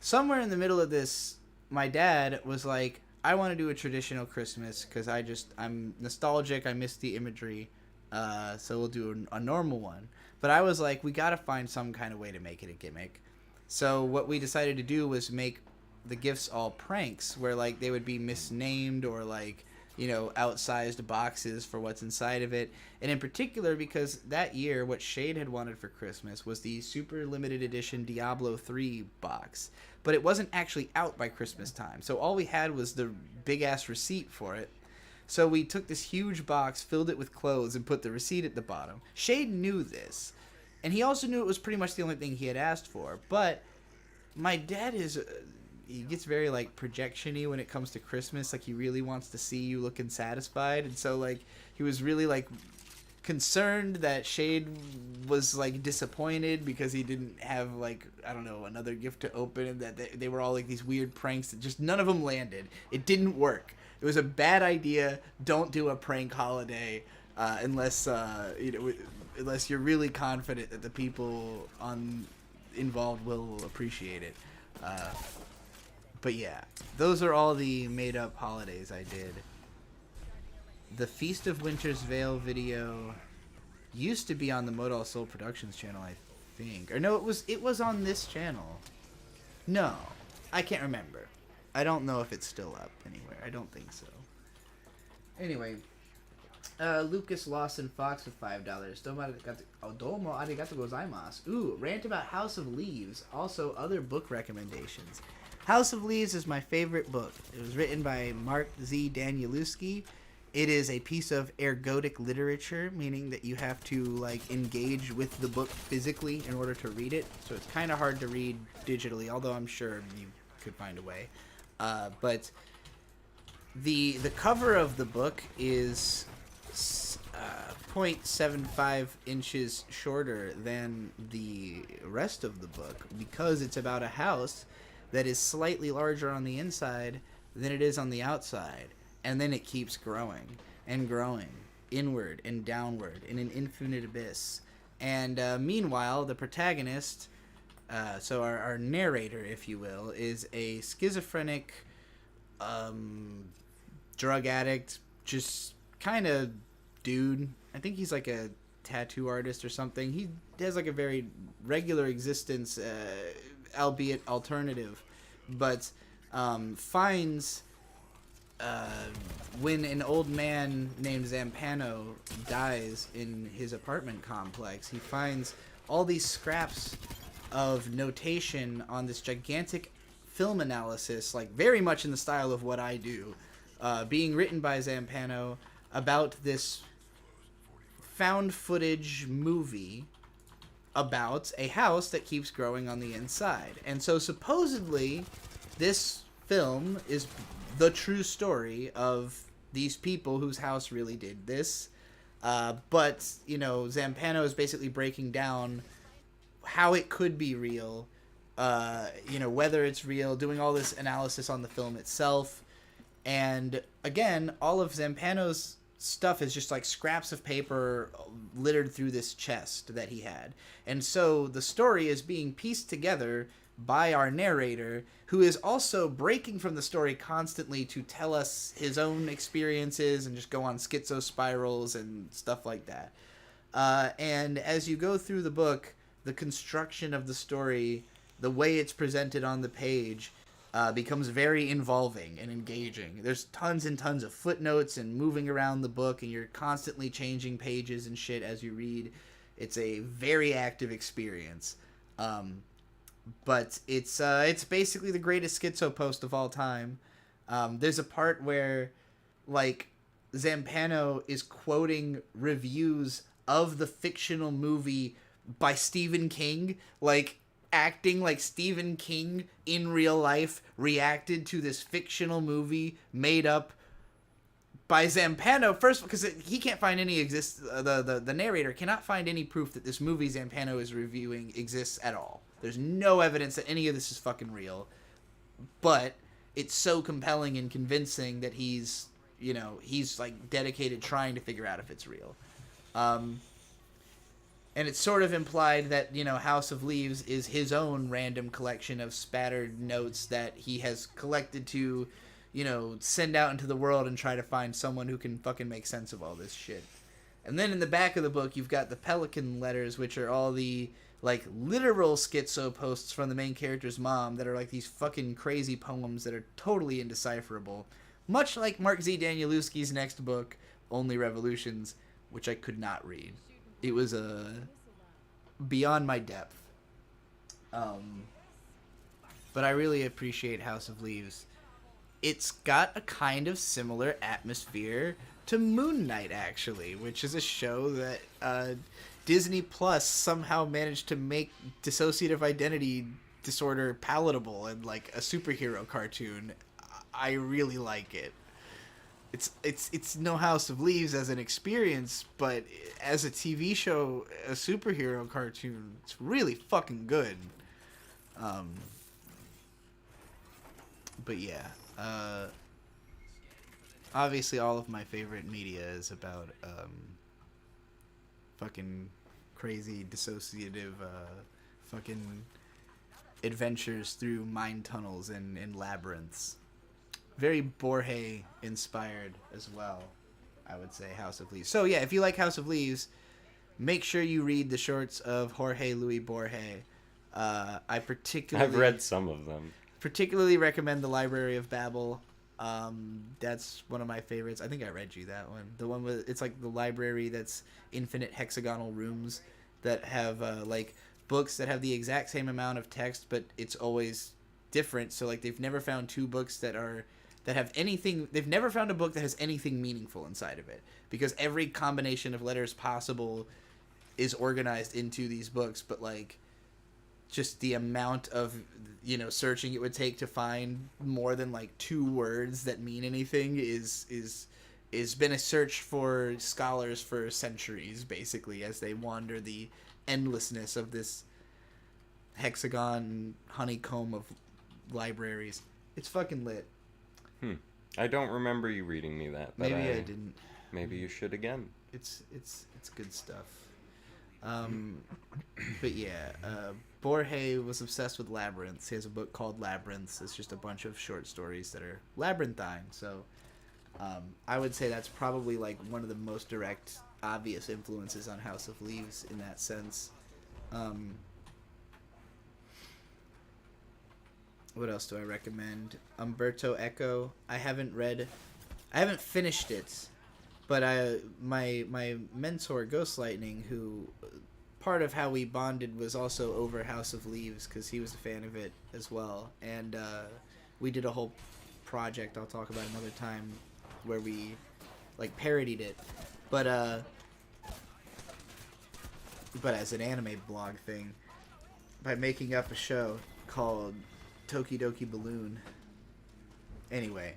Somewhere in the middle of this, my dad was like, I want to do a traditional Christmas because I'm nostalgic. I miss the imagery. So we'll do a normal one. But I was like, we got to find some kind of way to make it a gimmick. So what we decided to do was make the gifts all pranks where like they would be misnamed or like, you know, outsized boxes for what's inside of it. And in particular, because that year, what Shade had wanted for Christmas was the super limited edition Diablo 3 box. But it wasn't actually out by Christmas time. So all we had was the big-ass receipt for it. So we took this huge box, filled it with clothes, and put the receipt at the bottom. Shade knew this. And he also knew it was pretty much the only thing he had asked for. But my dad is... he gets very, like, projection-y when it comes to Christmas. Like, he really wants to see you looking satisfied. And so, like, he was really, like, concerned that Shade was, like, disappointed because he didn't have, like, I don't know, another gift to open. And that they were all, like, these weird pranks that just none of them landed. It didn't work. It was a bad idea. Don't do a prank holiday unless, unless you're really confident that the people involved will appreciate it. But yeah, those are all the made-up holidays I did. The Feast of Winter's Veil video used to be on the Modal Soul Productions channel, I think. Or no, it was on this channel. No, I can't remember. I don't know if it's still up anywhere. I don't think so. Anyway, Lucas Lawson Fox with $5. Domo arigato gozaimasu. Ooh, rant about House of Leaves. Also, other book recommendations. House of Leaves is my favorite book. It was written by Mark Z. Danielewski. It is a piece of ergodic literature, meaning that you have to like engage with the book physically in order to read it. So it's kind of hard to read digitally, although I'm sure you could find a way. But the cover of the book is 0.75 inches shorter than the rest of the book because it's about a house that is slightly larger on the inside than it is on the outside. And then it keeps growing and growing, inward and downward, in an infinite abyss. And meanwhile, the protagonist, so our narrator, if you will, is a schizophrenic drug addict, just kind of dude. I think he's like a tattoo artist or something. He has like a very regular existence, albeit alternative, but finds when an old man named Zampano dies in his apartment complex, he finds all these scraps of notation on this gigantic film analysis, like very much in the style of what I do, being written by Zampano about this found footage movie about a house that keeps growing on the inside. And so supposedly this film is the true story of these people whose house really did this. But, you know, Zampano is basically breaking down how it could be real, you know, whether it's real, doing all this analysis on the film itself. And again, all of Zampano's stuff is just like scraps of paper littered through this chest that he had. And so the story is being pieced together by our narrator, who is also breaking from the story constantly to tell us his own experiences and just go on schizo spirals and stuff like that. And as you go through the book, the construction of the story, the way it's presented on the page, becomes very involving and engaging. There's tons and tons of footnotes and moving around the book, and you're constantly changing pages and shit as you read. It's a very active experience. But it's basically the greatest schizo post of all time. There's a part where, like, Zampano is quoting reviews of the fictional movie by Stephen King, like, acting like Stephen King in real life reacted to this fictional movie made up by Zampano. First, because he can't find any the narrator cannot find any proof that this movie Zampano is reviewing exists at all. There's no evidence that any of this is fucking real, but it's so compelling and convincing that he's like dedicated trying to figure out if it's real. And it's sort of implied that, you know, House of Leaves is his own random collection of spattered notes that he has collected to, you know, send out into the world and try to find someone who can fucking make sense of all this shit. And then in the back of the book, you've got the Pelican letters, which are all the, like, literal schizo posts from the main character's mom that are like these fucking crazy poems that are totally indecipherable. Much like Mark Z. Danielewski's next book, Only Revolutions, which I could not read. It was beyond my depth. But I really appreciate House of Leaves. It's got a kind of similar atmosphere to Moon Knight, actually, which is a show that Disney Plus somehow managed to make dissociative identity disorder palatable and like a superhero cartoon. I really like it. It's no House of Leaves as an experience, but as a TV show, a superhero cartoon, it's really fucking good. But yeah, obviously all of my favorite media is about fucking crazy dissociative fucking adventures through mind tunnels and labyrinths. Very Borges inspired as well, I would say, House of Leaves. So yeah, if you like House of Leaves, make sure you read the shorts of Jorge Luis Borges. I've read some of them. Particularly recommend The Library of Babel. That's one of my favorites. I think I read you that one. The one with, it's like the library that's infinite hexagonal rooms that have like books that have the exact same amount of text, but it's always different. So like they've never found two books that have anything. They've never found a book that has anything meaningful inside of it, because every combination of letters possible is organized into these books, but like just the amount of, you know, searching it would take to find more than like two words that mean anything is been a search for scholars for centuries, basically, as they wander the endlessness of this hexagon honeycomb of libraries. It's fucking lit. I don't remember you reading me that. But Maybe I didn't. Maybe you should again. It's good stuff. But yeah, Borges was obsessed with labyrinths. He has a book called Labyrinths. It's just a bunch of short stories that are labyrinthine. So I would say that's probably like one of the most direct, obvious influences on House of Leaves in that sense. What else do I recommend? Umberto Eco. I haven't finished it, but my mentor Ghost Lightning, who part of how we bonded was also over House of Leaves, because he was a fan of it as well, and we did a whole project I'll talk about another time where we like parodied it, but as an anime blog thing, by making up a show called Tokidoki Balloon. Anyway,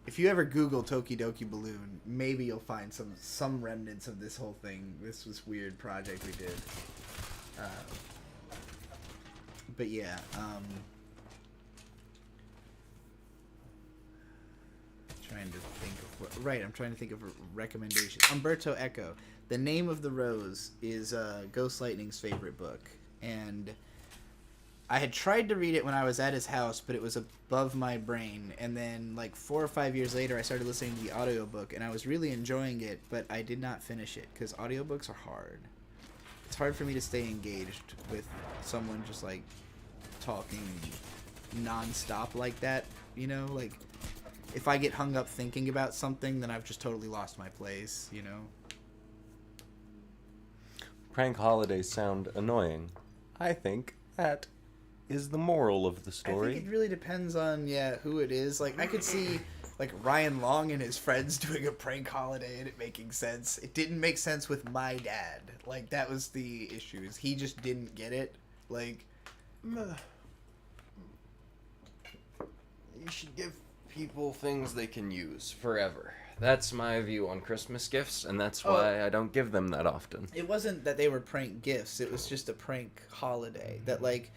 if you ever Google Tokidoki Balloon, maybe you'll find some remnants of this whole thing. This was weird project we did. But yeah, trying to think of I'm trying to think of a recommendation. Umberto Eco. The Name of the Rose is Ghost Lightning's favorite book, and I had tried to read it when I was at his house, but it was above my brain. And then, like, 4 or 5 years later, I started listening to the audiobook, and I was really enjoying it, but I did not finish it, because audiobooks are hard. It's hard for me to stay engaged with someone just, like, talking nonstop like that, you know? Like, if I get hung up thinking about something, then I've just totally lost my place, you know? Prank holidays sound annoying. I think that is the moral of the story. I think it really depends on, who it is. Like, I could see, like, Ryan Long and his friends doing a prank holiday and it making sense. It didn't make sense with my dad. Like, that was the issue. Is he just didn't get it. Like, you should give people things they can use forever. That's my view on Christmas gifts, and that's why I don't give them that often. It wasn't that they were prank gifts. It was just a prank holiday. That, like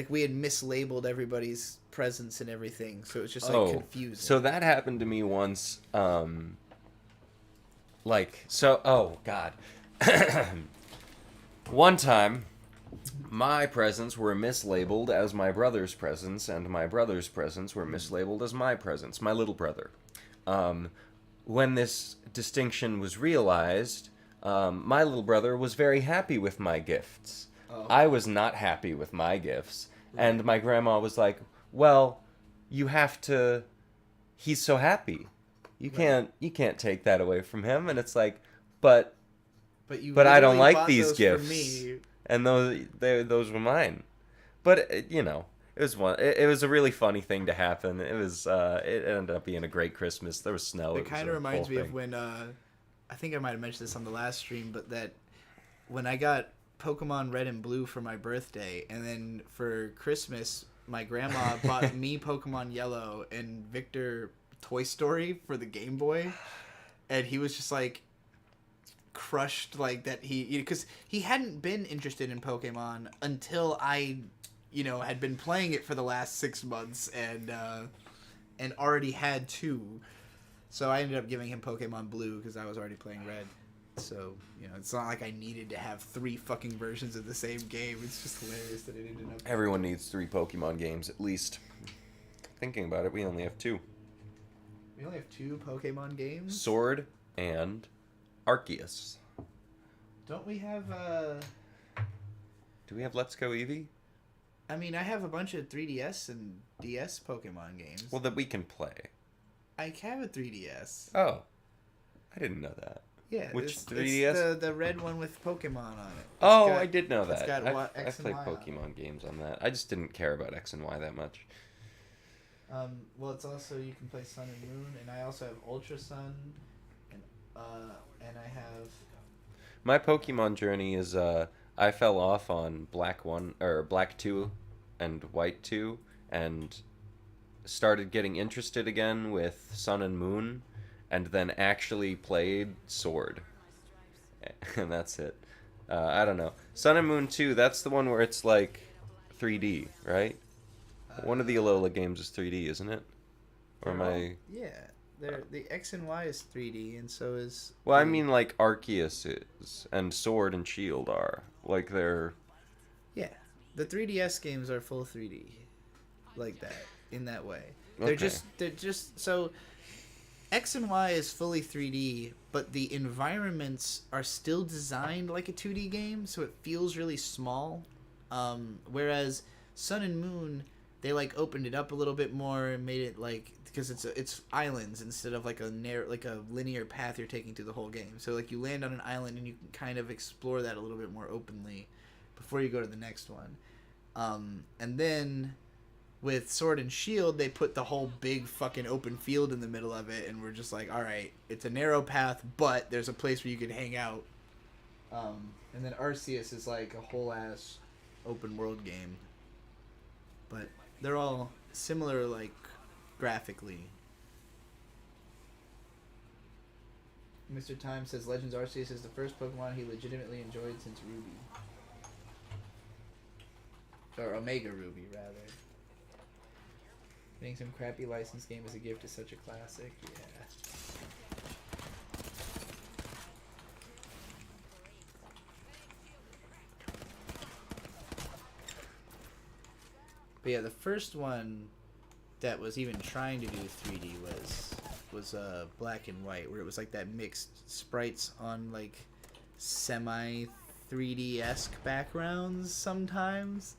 we had mislabeled everybody's presents and everything, so it was just confusing. So that happened to me once. Oh God. One time, my presents were mislabeled as my brother's presents, and my brother's presents were mislabeled as my presents. My little brother. When this distinction was realized, my little brother was very happy with my gifts. Oh. I was not happy with my gifts. And my grandma was like, well, you have to... He's so happy. You can't take that away from him. And it's like, but I don't like these gifts. And those were mine. But, you know... It was a really funny thing to happen. It was it ended up being a great Christmas. There was snow. It kind of reminds me of when I think I might have mentioned this on the last stream, but that when I got Pokemon Red and Blue for my birthday, and then for Christmas, my grandma bought me Pokemon Yellow and Victor Toy Story for the Game Boy, and he was just like crushed, like that because he hadn't been interested in Pokemon until I, had been playing it for the last 6 months and already had 2. So I ended up giving him Pokemon Blue because I was already playing Red. So, it's not like I needed to have 3 fucking versions of the same game. It's just hilarious that I didn't know. Everyone needs 3 Pokemon games, at least. Thinking about it, we only have 2. We only have 2 Pokemon games? Sword and Arceus. Don't we have, Do we have Let's Go Eevee? I mean, I have a bunch of 3DS and DS Pokemon games. Well, that we can play. I have a 3DS. Oh. I didn't know that. Yeah, which it's 3DS? the red one with Pokemon on it. I did know that. It's got I've played Pokemon games on that. I just didn't care about X and Y that much. Well, it's also you can play Sun and Moon, and I also have Ultra Sun, and I have. My Pokemon journey is I fell off on Black 2 and White 2, and started getting interested again with Sun and Moon. And then actually played Sword. And that's it. I don't know. Sun and Moon 2, that's the one where it's like 3D, right? One of the Alola games is 3D, isn't it? Or am I... Yeah. The X and Y is 3D, and so is... Well, I mean like Arceus is, and Sword and Shield are. Like they're... Yeah. The 3DS games are full 3D. Like that. In that way. They're just... So... X and Y is fully 3D, but the environments are still designed like a 2D game, so it feels really small. Whereas Sun and Moon, they like opened it up a little bit more and made it like because it's islands instead of like a linear path you're taking through the whole game. So like you land on an island and you can kind of explore that a little bit more openly before you go to the next one. And then with Sword and Shield, they put the whole big fucking open field in the middle of it, and we're just like, all right, it's a narrow path, but there's a place where you can hang out. And then Arceus is like a whole ass open world game, but they're all similar, like graphically. Mr. Time says Legends Arceus is the first Pokemon he legitimately enjoyed since Ruby, or Omega Ruby rather. Getting some crappy licensed game as a gift is such a classic. Yeah. But yeah, the first one that was even trying to do 3D was Black and White, where it was like that mixed sprites on like semi 3D-esque backgrounds sometimes,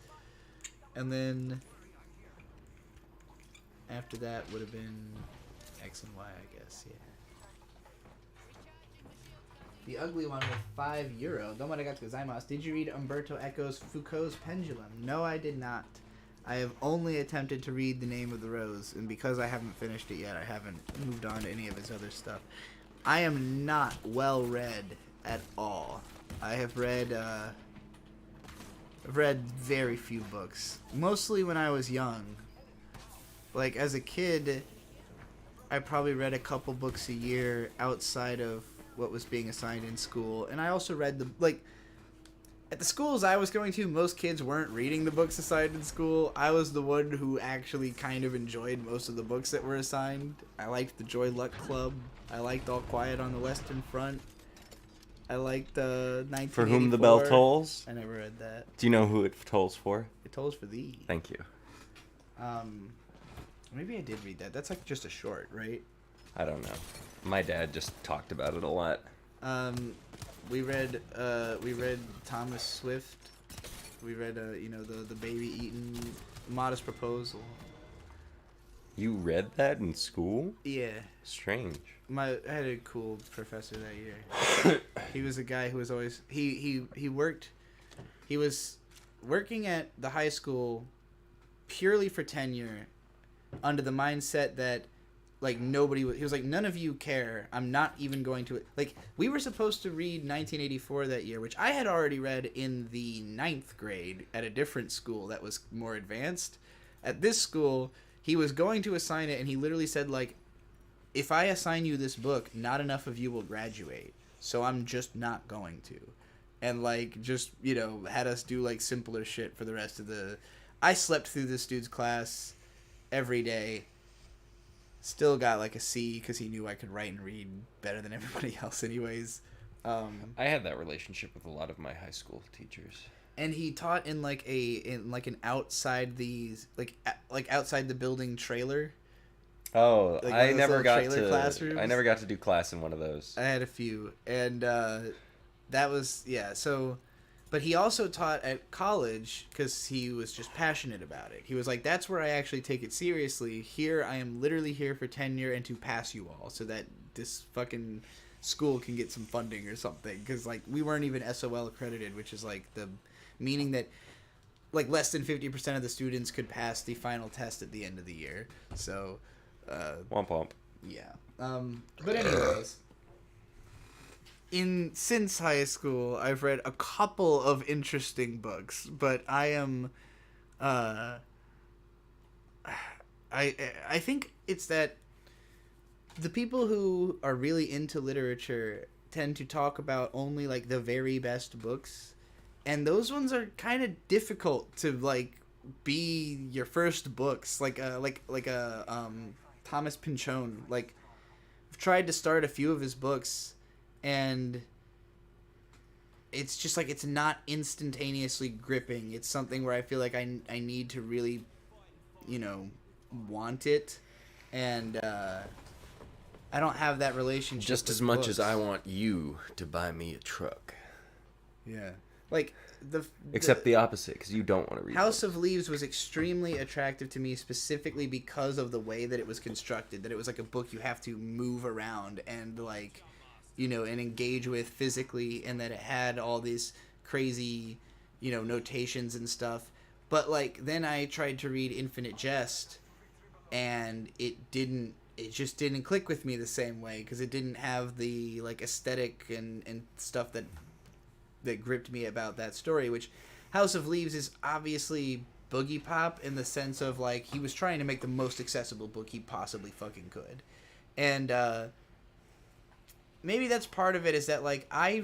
and then after that would have been X and Y, I guess, yeah. The ugly one with €5. Domarigato gozaimasu. Did you read Umberto Eco's Foucault's Pendulum? No, I did not. I have only attempted to read The Name of the Rose, and because I haven't finished it yet, I haven't moved on to any of his other stuff. I am not well read at all. I have read I've read very few books, mostly when I was young. Like, as a kid, I probably read a couple books a year outside of what was being assigned in school. And I also read at the schools I was going to, most kids weren't reading the books assigned in school. I was the one who actually kind of enjoyed most of the books that were assigned. I liked the Joy Luck Club. I liked All Quiet on the Western Front. I liked 1984. For Whom the Bell Tolls? I never read that. Do you know who it tolls for? It tolls for thee. Thank you. Maybe I did read that. That's like just a short, right? I don't know. My dad just talked about it a lot. We read Thomas Swift. We read the Baby Eaton Modest Proposal. You read that in school? Yeah. Strange. I had a cool professor that year. He was a guy who was always he was working at the high school purely for tenure, under the mindset that like he was like, none of you care. I'm not even going to, like, we were supposed to read 1984 that year, which I had already read in the 9th grade at a different school that was more advanced. At this school, he was going to assign it, and he literally said, like, if I assign you this book, not enough of you will graduate, so I'm just not going to. And, like, just, you know, had us do, like, simpler shit for the rest of the... I slept through this dude's class every day. Still got, like, a C because he knew I could write and read better than everybody else anyways. I had that relationship with a lot of my high school teachers. And he taught in, like, an outside outside the building trailer. Oh, Like I never got to do class in one of those. I had a few, and that was, yeah, so, but he also taught at college because he was just passionate about it. He was like, that's where I actually take it seriously. Here, I am literally here for tenure and to pass you all so that this fucking school can get some funding or something, because, like, we weren't even SOL accredited, which is, like, the meaning that, like, less than 50% of the students could pass the final test at the end of the year, so... Womp womp. Yeah. But anyways, since high school, I've read a couple of interesting books, but I am, I think it's that the people who are really into literature tend to talk about only, like, the very best books, and those ones are kind of difficult to, like, be your first books, like Thomas Pynchon. Like, I've tried to start a few of his books, and it's just, like, it's not instantaneously gripping. It's something where I feel like I need to really, you know, want it, and I don't have that relationship just as much as I want you to buy me a truck. Yeah. Like, except the opposite, because you don't want to read House of Leaves was extremely attractive to me, specifically because of the way that it was constructed, that it was like a book you have to move around and, like, you know, and engage with physically, and that it had all these crazy, you know, notations and stuff. But, like, then I tried to read Infinite Jest, and it just didn't click with me the same way, because it didn't have the, like, aesthetic and stuff that gripped me about that story, which House of Leaves is obviously boogie pop in the sense of, like, he was trying to make the most accessible book he possibly fucking could. And maybe that's part of it, is that, like, I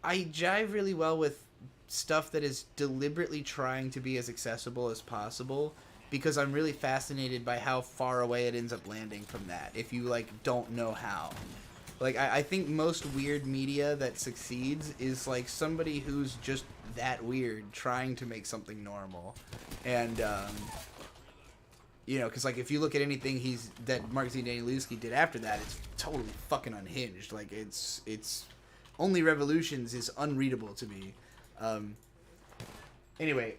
jive really well with stuff that is deliberately trying to be as accessible as possible, because I'm really fascinated by how far away it ends up landing from that, if you, like, don't know how. Like, I think most weird media that succeeds is, like, somebody who's just that weird trying to make something normal. And, you know, because, like, if you look at anything that Mark Z. Danielewski did after that, it's totally fucking unhinged. Like, it's Only Revolutions is unreadable to me. Anyway,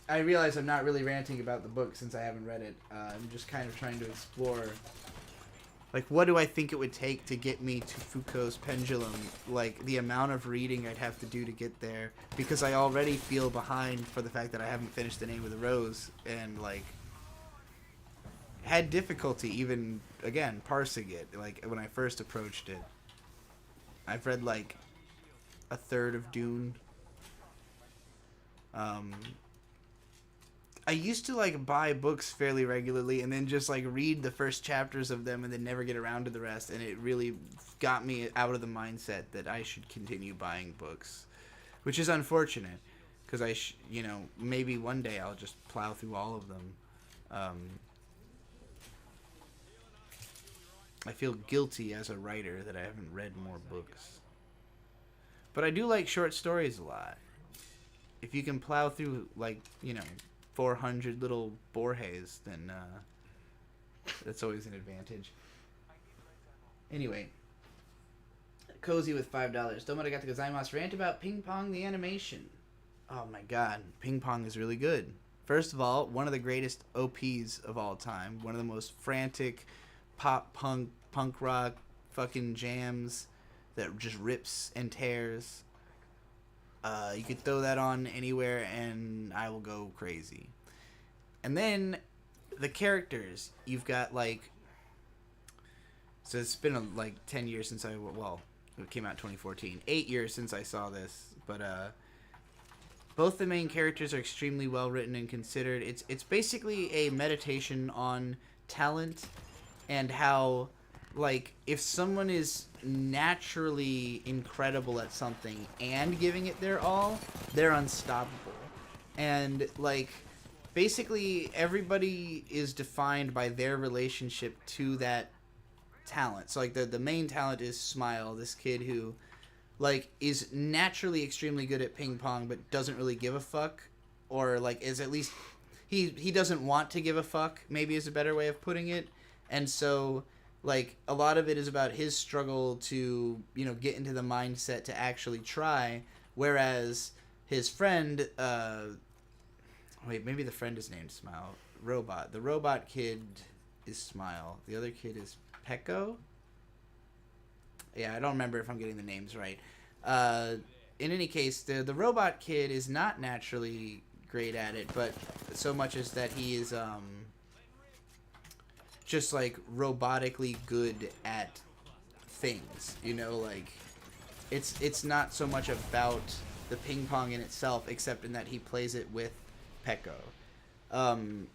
I realize I'm not really ranting about the book since I haven't read it. I'm just kind of trying to explore... Like, what do I think it would take to get me to Foucault's Pendulum? Like, the amount of reading I'd have to do to get there. Because I already feel behind for the fact that I haven't finished The Name of the Rose. And, like, had difficulty even, again, parsing it. Like, when I first approached it. I've read, like, a third of Dune. I used to, like, buy books fairly regularly and then just, like, read the first chapters of them and then never get around to the rest, and it really got me out of the mindset that I should continue buying books, which is unfortunate, because you know, maybe one day I'll just plow through all of them. I feel guilty as a writer that I haven't read more books. But I do like short stories a lot. If you can plow through, like, you know, 400 little Borges, then that's always an advantage. Anyway, Cozy with $5. Domarigato gozaimasu. Rant about Ping Pong the animation. Oh my god, Ping Pong is really good. First of all, one of the greatest OPs of all time. One of the most frantic pop punk rock fucking jams that just rips and tears. You could throw that on anywhere and I will go crazy. And then the characters, you've got like, so it's been like 10 years since it came out in 2014, 8 years since I saw this, but both the main characters are extremely well written and considered. It's basically a meditation on talent and how, like, if someone is naturally incredible at something and giving it their all, they're unstoppable. And, like, basically everybody is defined by their relationship to that talent. So, like, the main talent is Smile, this kid who, like, is naturally extremely good at ping pong but doesn't really give a fuck, or, like, is at least he doesn't want to give a fuck, maybe is a better way of putting it. And so, like, a lot of it is about his struggle to, you know, get into the mindset to actually try, whereas his friend, maybe the friend is named Smile. Robot. The robot kid is Smile. The other kid is Pecco? Yeah, I don't remember if I'm getting the names right. In any case, the robot kid is not naturally great at it, but so much as that he is just, like, robotically good at things, you know, like, it's not so much about the ping pong in itself, except in that he plays it with Pecco. And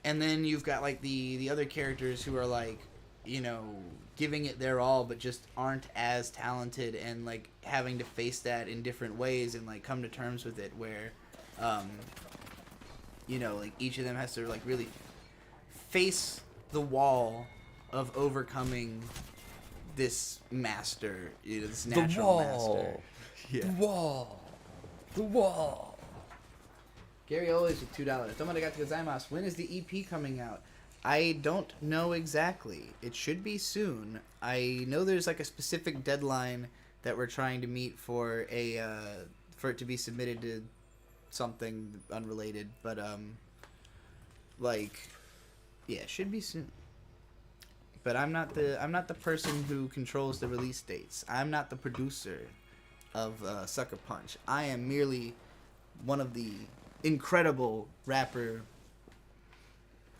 then you've got, like, the other characters who are, like, you know, giving it their all, but just aren't as talented, and, like, having to face that in different ways and, like, come to terms with it, where, you know, like, each of them has to, like, really face the wall of overcoming this master, you know, this natural master. Yeah. The wall. Gary always with $2. Tomarigato gozaimasu. When is the EP coming out? I don't know exactly. It should be soon. I know there's, like, a specific deadline that we're trying to meet for for it to be submitted to something unrelated, but like, yeah, it should be soon. But I'm not the person who controls the release dates. I'm not the producer of Sucker Punch. I am merely one of the incredible rapper.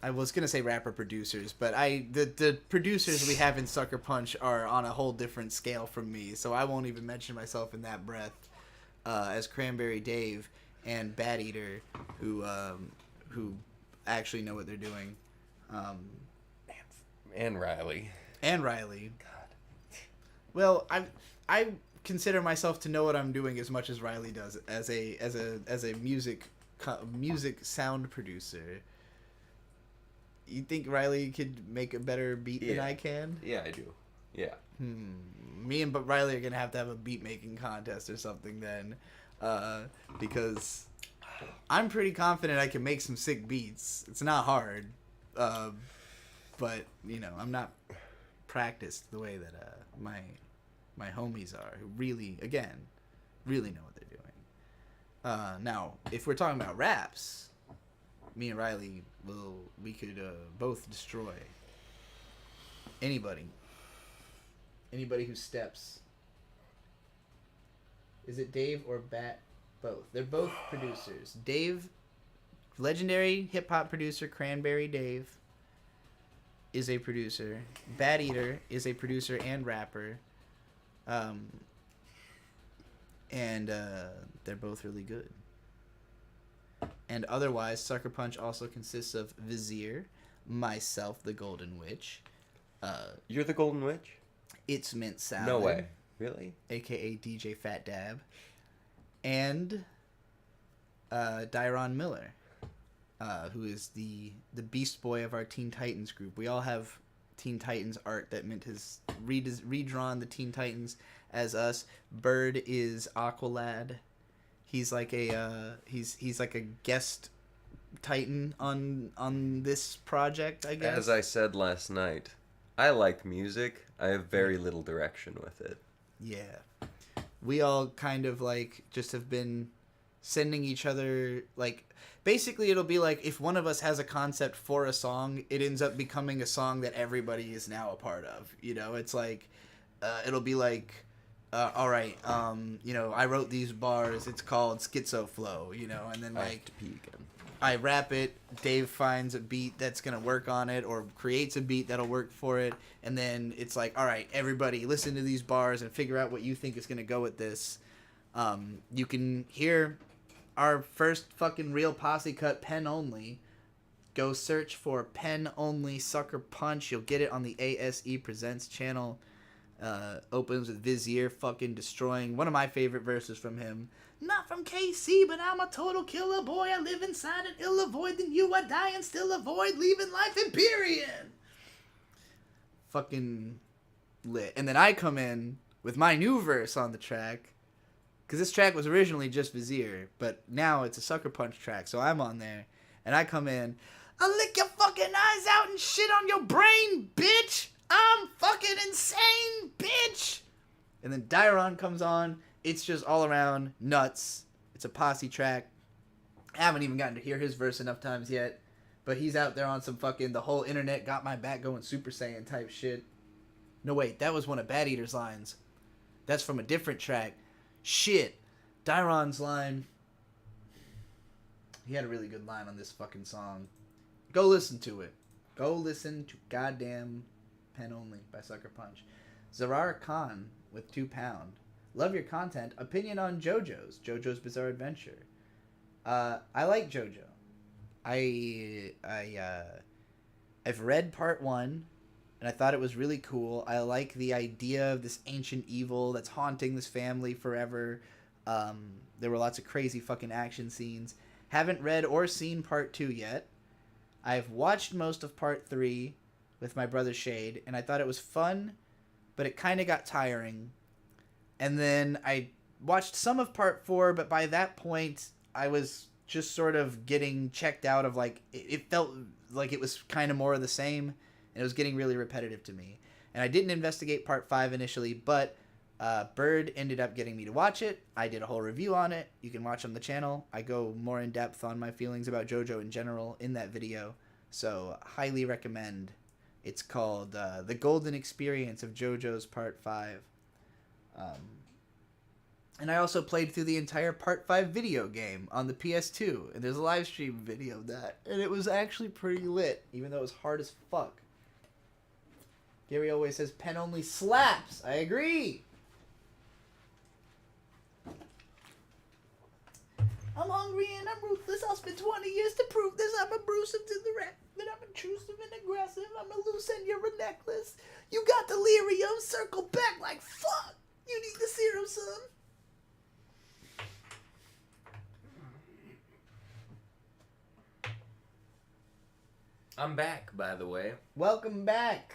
I was gonna say rapper producers, but the producers we have in Sucker Punch are on a whole different scale from me, so I won't even mention myself in that breath. As Cranberry Dave and Bat Eater, who actually know what they're doing. And Riley. God. Well, I consider myself to know what I'm doing as much as Riley does as a music sound producer. You think Riley could make a better beat than I can? Yeah, I do. Yeah. Me and Riley are gonna have to have a beat making contest or something then, because I'm pretty confident I can make some sick beats. It's not hard, but you know, I'm not practiced the way that my homies are, who really know what they're doing. Now, if we're talking about raps, me and Riley we could both destroy anybody who steps. Is it Dave or Bat? Both. They're both producers. Dave, legendary hip hop producer Cranberry Dave, is a producer. Bat Eater is a producer and rapper. And they're both really good. And otherwise, Sucker Punch also consists of Vizier, myself, the Golden Witch. You're the Golden Witch? It's Mint Salad. No way. Really? AKA DJ Fat Dab. And Dyron Miller, who is the Beast Boy of our Teen Titans group. We all have Teen Titans art that Mint has redrawn the Teen Titans as us. Bird is Aqualad. He's like he's like a guest Titan on this project, I guess. As I said last night, I like music. I have very little direction with it. Yeah. We all kind of, like, just have been sending each other, like, basically it'll be like if one of us has a concept for a song, it ends up becoming a song that everybody is now a part of. You know, it's like, it'll be like, all right, you know, I wrote these bars, it's called Schizo Flow, you know, and then, I like, have to pee again. I rap it, Dave finds a beat that's going to work on it or creates a beat that'll work for it, and then it's like, all right, everybody listen to these bars and figure out what you think is going to go with this. You can hear our first fucking real posse cut, Pen Only. Go search for Pen Only Sucker Punch. You'll get it on the ASE Presents channel. Opens with Vizier fucking destroying one of my favorite verses from him. Not from KC, but I'm a total killer boy. I live inside an ill avoid, then you I die and still avoid leaving life Empyrean. Fucking lit. And then I come in with my new verse on the track. Because this track was originally just Vizier, but now it's a Sucker Punch track, so I'm on there. And I come in, I'll lick your fucking eyes out and shit on your brain, bitch! I'm fucking insane, bitch! And then Dairon comes on. It's just all around nuts. It's a posse track. I haven't even gotten to hear his verse enough times yet. But he's out there on some fucking the whole internet got my back going Super Saiyan type shit. No, wait. That was one of Bad Eater's lines. That's from a different track. Shit. Dairon's line. He had a really good line on this fucking song. Go listen to it. Go listen to goddamn Pen Only by Sucker Punch. Zarar Khan with $2. Love your content. Opinion on JoJo's Bizarre Adventure. I like JoJo. I've read part 1, and I thought it was really cool. I like the idea of this ancient evil that's haunting this family forever. There were lots of crazy fucking action scenes. Haven't read or seen part 2 yet. I've watched most of part 3 with my brother Shade, and I thought it was fun, but it kind of got tiring. And then I watched some of part 4, but by that point, I was just sort of getting checked out of, like, it felt like it was kind of more of the same, and it was getting really repetitive to me. And I didn't investigate part 5 initially, but Bird ended up getting me to watch it. I did a whole review on it. You can watch on the channel. I go more in depth on my feelings about JoJo in general in that video, so highly recommend. It's called The Golden Experience of JoJo's Part 5. And I also played through the entire Part 5 video game on the PS2, and there's a live stream video of that, and it was actually pretty lit, even though it was hard as fuck. Gary always says, Pen Only slaps! I agree! I'm hungry and I'm ruthless, I'll spend 20 years to prove this, I'm abusive to the rap, that I'm intrusive and aggressive, I'm a loose and you're a necklace. You got delirium, circle back like fuck! You need the serum, son. I'm back, by the way. Welcome back.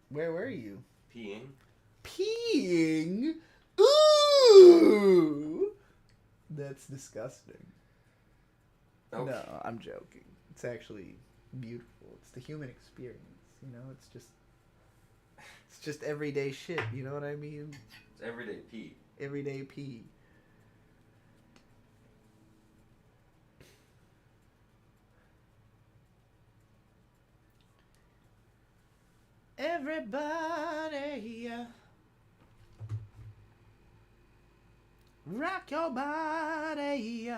Where were you? Peeing. Peeing? Ooh! That's disgusting. Oh. No, I'm joking. It's actually beautiful. It's the human experience, you know? It's just everyday shit, you know what I mean? It's everyday pee. Everyday pee. Everybody, rock your body.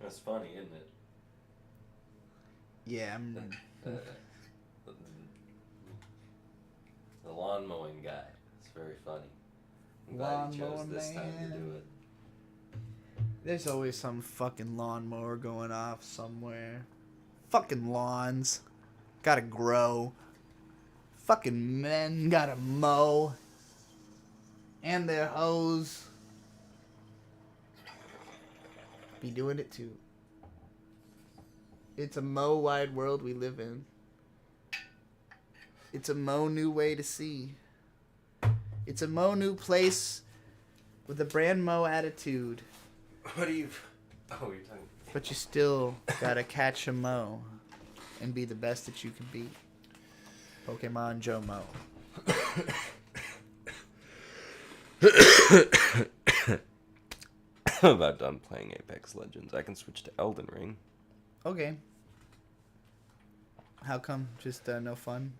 That's funny, isn't it? Yeah, I'm... The lawn mowing guy. It's very funny. I'm glad he chose this time to do it. There's always some fucking lawnmower going off somewhere. Fucking lawns. Gotta grow. Fucking men gotta mow. And their hoes. Be doing it too. It's a mow wide world we live in. It's a mo new way to see. It's a mo new place with a brand mo attitude. What are you... Oh, you're talking... But you still gotta catch a mo and be the best that you can be. Pokemon Joe Mo. I'm about done playing Apex Legends. I can switch to Elden Ring. Okay. How come? Just no fun?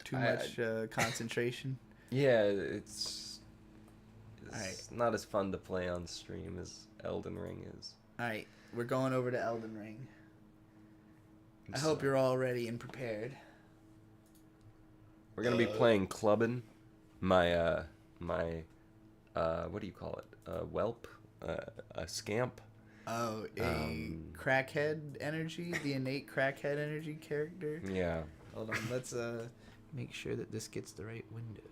Too much concentration? Yeah, it's Alright. not as fun to play on stream as Elden Ring is. Alright, we're going over to Elden Ring. I hope you're all ready and prepared. We're gonna be playing Clubbin', my what do you call it? Whelp, a scamp. Oh, a crackhead energy, the innate crackhead energy character. Yeah. Hold on, let's make sure that this gets the right window.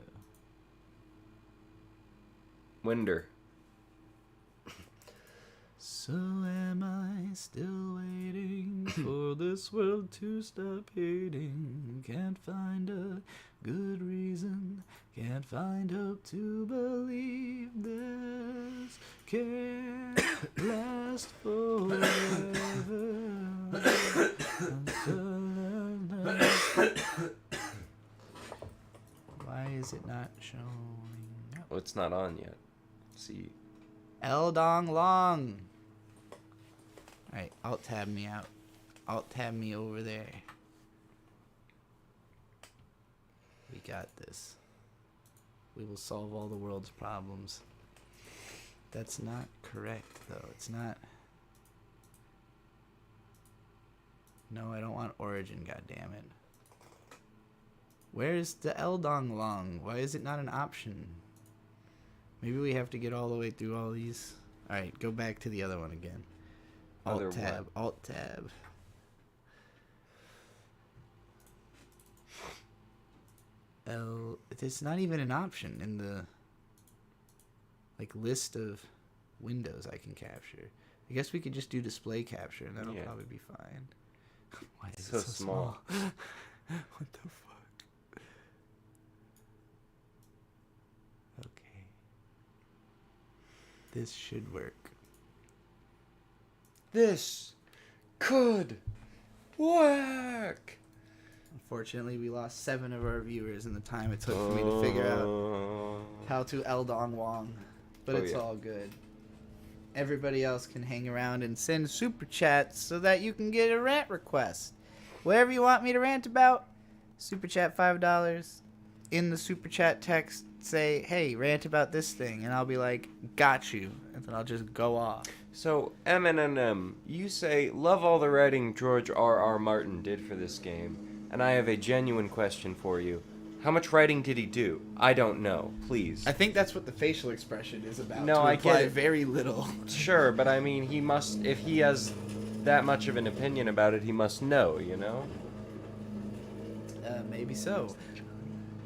Winder. So am I still waiting for this world to stop hating? Can't find a good reason, can't find hope to believe this can't last forever. Why is it not showing up? Well, it's not on yet. See. Eldong Long. Alright, alt tab me out. Alt tab me over there. We got this. We will solve all the world's problems. That's not correct, though. It's not. No, I don't want Origin, goddammit. Where's the Eldong Long? Why is it not an option? Maybe we have to get all the way through all these. Alright, go back to the other one again. Alt tab. Alt tab. It's not even an option in the list of windows I can capture. I guess we could just do display capture and that'll probably be fine. Why is it so small? What the fuck? Okay. This should work. This could work. Unfortunately, we lost 7 of our viewers in the time it took for me to figure out how to Eldong Wong. But it's all good. Everybody else can hang around and send super chats so that you can get a rant request. Whatever you want me to rant about, super chat $5. In the super chat text, say, hey, rant about this thing. And I'll be like, got you. And then I'll just go off. So, MNNM, you say, love all the writing George R.R. Martin did for this game. And I have a genuine question for you. How much writing did he do? I don't know. Please. I think that's what the facial expression is about. No, I get it. Very little. Sure, but I mean, he must, if he has that much of an opinion about it, he must know, you know? Maybe so.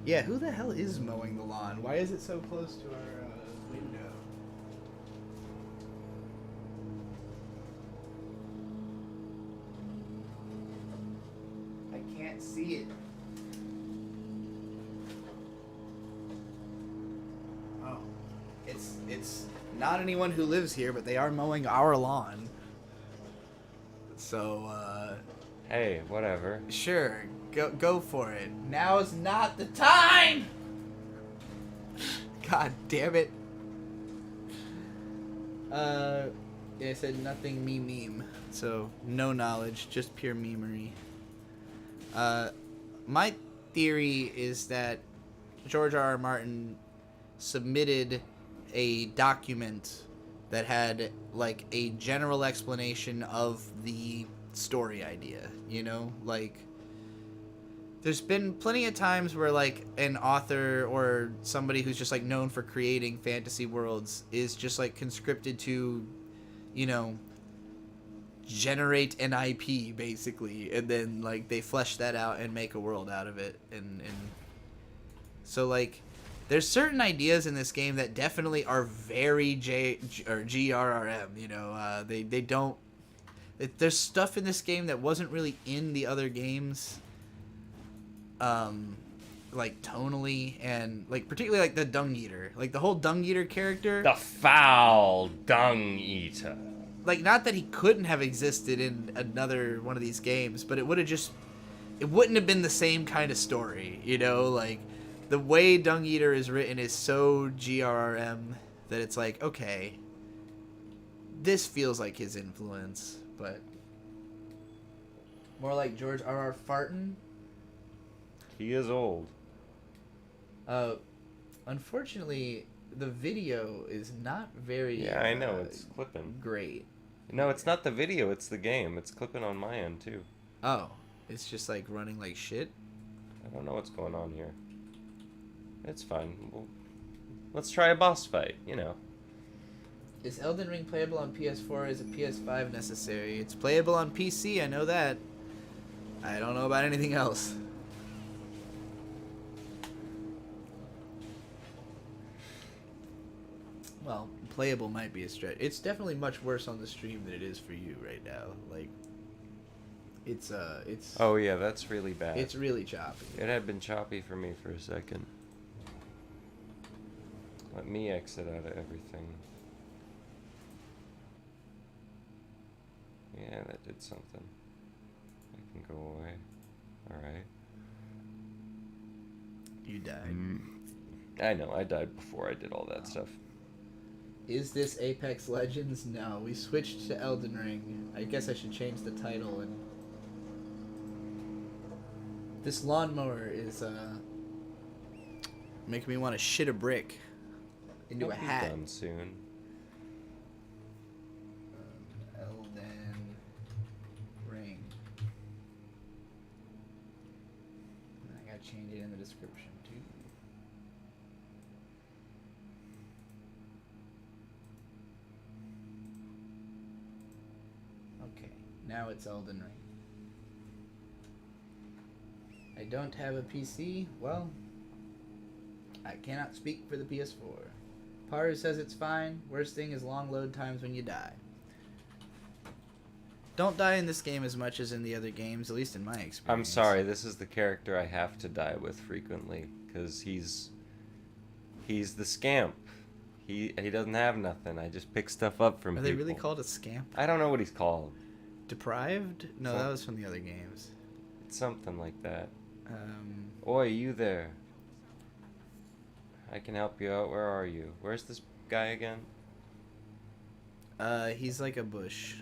Yeah, who the hell is mowing the lawn? Why is it so close to our window? I can't see it. Oh. It's not anyone who lives here, but they are mowing our lawn. So, Hey, whatever. sure, go for it. Now's not the time! God damn it. Yeah, I said nothing meme. So, no knowledge, just pure memery. My theory is that George R.R. Martin submitted a document that had, like, a general explanation of the story idea, you know? Like, there's been plenty of times where, like, an author or somebody who's just, like, known for creating fantasy worlds is just, like, conscripted to, you know, generate an IP, basically, and then, like, they flesh that out and make a world out of it, and so, like, there's certain ideas in this game that definitely are very GRRM, you know, they don't, there's stuff in this game that wasn't really in the other games, like, tonally, and, like, particularly, like, the Dung Eater, like, the whole Dung Eater character. The foul Dung Eater. Like, not that he couldn't have existed in another one of these games, but it wouldn't have been the same kind of story, you know, like, the way Dung Eater is written is so GRRM that it's like, okay, this feels like his influence, but more like George R.R. Farton. He is old. Unfortunately, the video is not very. Yeah, I know, it's clipping. Great. No, it's not the video, it's the game. It's clipping on my end, too. Oh, it's just like running like shit? I don't know what's going on here. It's fine. Let's try a boss fight, you know. Is Elden Ring playable on PS4? Is a PS5 necessary? It's playable on PC, I know that. I don't know about anything else. Well, playable might be a stretch. It's definitely much worse on the stream than it is for you right now. Like, it's Oh yeah, that's really bad. It's really choppy. It had been choppy for me for a second. Let me exit out of everything. Yeah, that did something. I can go away. Alright. You died. I know, I died before I did all that stuff. Is this Apex Legends? No, we switched to Elden Ring. I guess I should change the title. And this lawnmower is making me want to shit a brick into a hat. Done soon. Elden Ring. I gotta change it in the description too. Okay, now it's Elden Ring. I don't have a PC. Well, I cannot speak for the PS4. Paru says it's fine. Worst thing is long load times when you die. Don't die in this game as much as in the other games, at least in my experience. I'm sorry, this is the character I have to die with frequently, because he's the scamp. He doesn't have nothing. I just pick stuff up from people. Are they really called a scamp? I don't know what he's called. Deprived? No, that was from the other games. It's something like that. Oi, you there. I can help you out. Where are you? Where's this guy again? He's like a bush.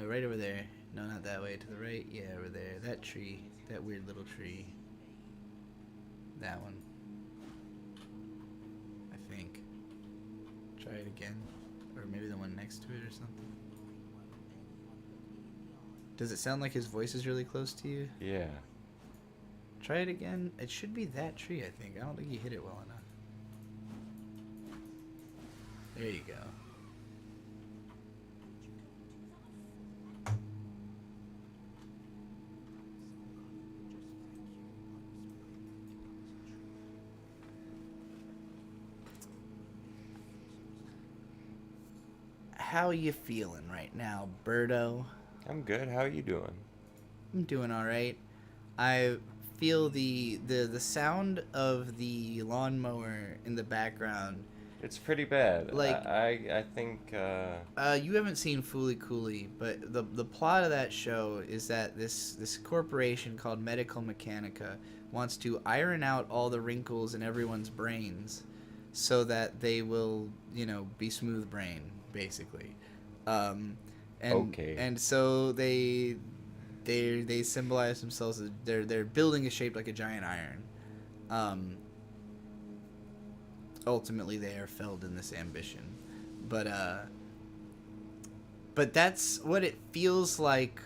Right over there. No, not that way. To the right? Yeah, over there. That tree. That weird little tree. That one. I think. Try it again. Or maybe the one next to it or something. Does it sound like his voice is really close to you? Yeah. Try it again. It should be that tree, I think. I don't think you hit it well enough. There you go. How you feeling right now, Birdo? I'm good. How are you doing? I'm doing all right. I feel the sound of the lawnmower in the background. It's pretty bad. Like I think. You haven't seen Fooly Cooly, but the plot of that show is that this corporation called Medical Mechanica wants to iron out all the wrinkles in everyone's brains, so that they will, be smooth brain, basically. And so they symbolize themselves as their building is shaped like a giant iron. Ultimately they are felled in this ambition. But that's what it feels like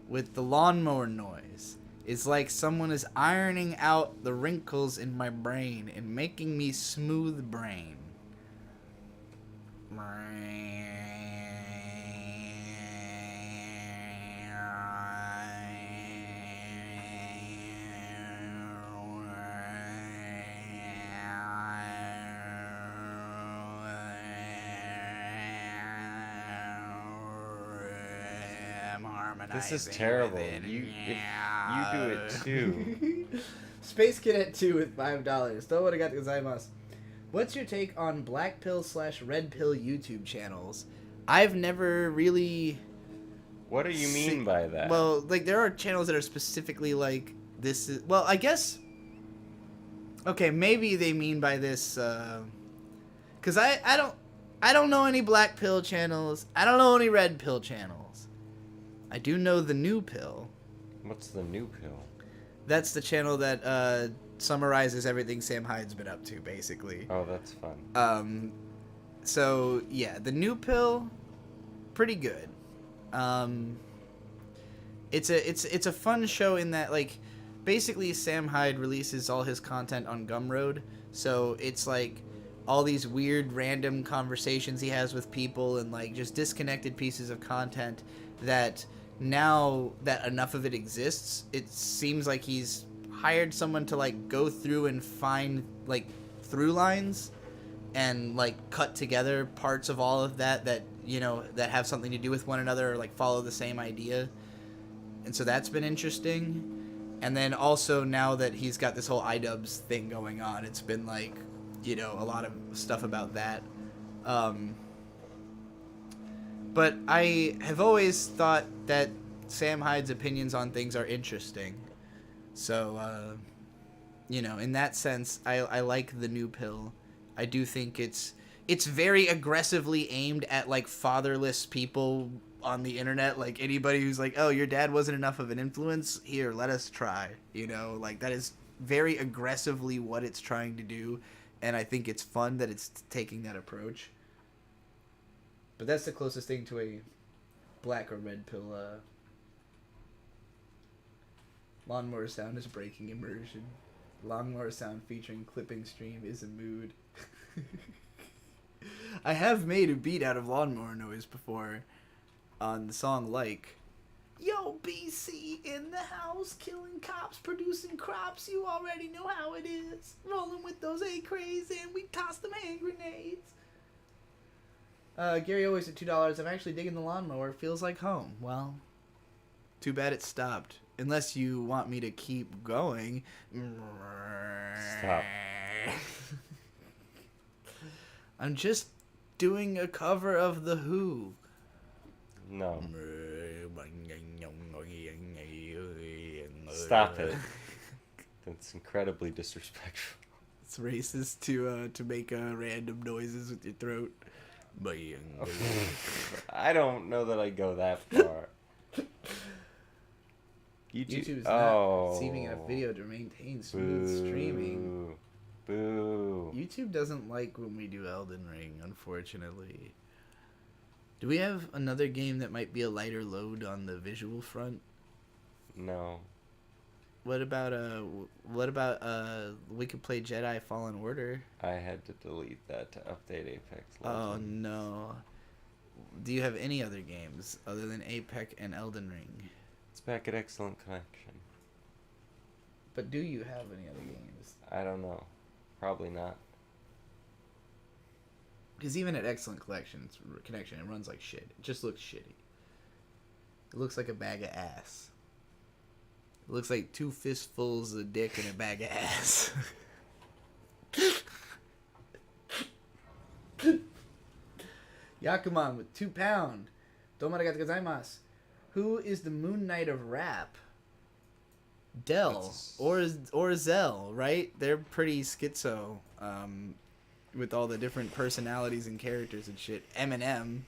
with the lawnmower noise. It's like someone is ironing out the wrinkles in my brain and making me smooth brain. This is terrible. If you do it too. Space Cadet 2 with $5. Don't want got gozaimasu. What's your take on Black Pill / Red Pill YouTube channels? I've never really. What do you mean by that? Well, there are channels that are specifically like this is. Well, I guess. Okay, maybe they mean by this. Because I I don't know any black pill channels. I don't know any red pill channels. I do know the new pill. What's the new pill? That's the channel that summarizes everything Sam Hyde's been up to, basically. Oh, that's fun. So yeah, the new pill, pretty good. It's a fun show in that, like, basically Sam Hyde releases all his content on Gumroad, so it's like all these weird random conversations he has with people and like just disconnected pieces of content that now that enough of it exists, it seems like he's hired someone to like go through and find like through lines and like cut together parts of all of that you know that have something to do with one another or like follow the same idea. And so that's been interesting. And then also now that he's got this whole iDubbbz thing going on, it's been like, you know, a lot of stuff about that. But I have always thought that Sam Hyde's opinions on things are interesting. So, you know, in that sense, I like the new pill. I do think it's very aggressively aimed at like fatherless people on the internet, like anybody who's like, oh, your dad wasn't enough of an influence, here, let us try, you know, like that is very aggressively what it's trying to do, and I think it's fun that it's taking that approach. But that's the closest thing to a black or red pill. Lawnmower sound is breaking immersion. Lawnmower sound featuring clipping stream is a mood. I have made a beat out of lawnmower noise before on the song like, yo, BC in the house, killing cops, producing crops, you already know how it is. Rolling with those A-crays and we toss them hand grenades. Gary always at $2. I'm actually digging the lawnmower. Feels like home. Well, too bad it stopped. Unless you want me to keep going. Stop. I'm just doing a cover of The Who. No. Stop it. That's incredibly disrespectful. It's racist to make random noises with your throat. I don't know that I go that far. YouTube is not receiving enough video to maintain smooth streaming. Boo. YouTube doesn't like when we do Elden Ring, unfortunately. Do we have another game that might be a lighter load on the visual front? No. What about we could play Jedi Fallen Order? I had to delete that to update Apex Legends. Oh no. Do you have any other games other than Apex and Elden Ring? It's back at Excellent Connection. But do you have any other games? I don't know. Probably not. Because even at Excellent Connection, it runs like shit. It just looks shitty. It looks like a bag of ass. It looks like 2 fistfuls of dick in a bag of ass. Yakuman with 2 pound. Domarigato gozaimasu. Who is the Moon Knight of rap? Dell or Zell, right? They're pretty schizo, with all the different personalities and characters and shit. Eminem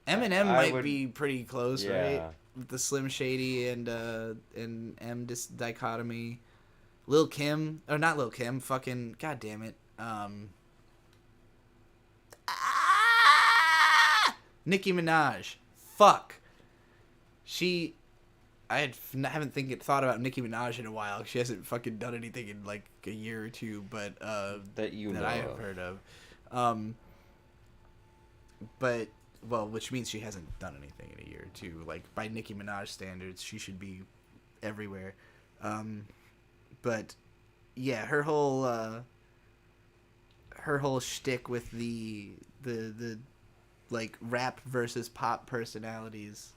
might be pretty close, right? With the Slim Shady and M dichotomy. Lil Kim, or not Lil Kim, fucking goddamn it. Nicki Minaj. Fuck. I haven't thought about Nicki Minaj in a while. She hasn't fucking done anything in like a year or two, but that I have heard of. But well, which means she hasn't done anything in a year or two. Like by Nicki Minaj standards, she should be everywhere. But yeah, her whole shtick with the like rap versus pop personalities.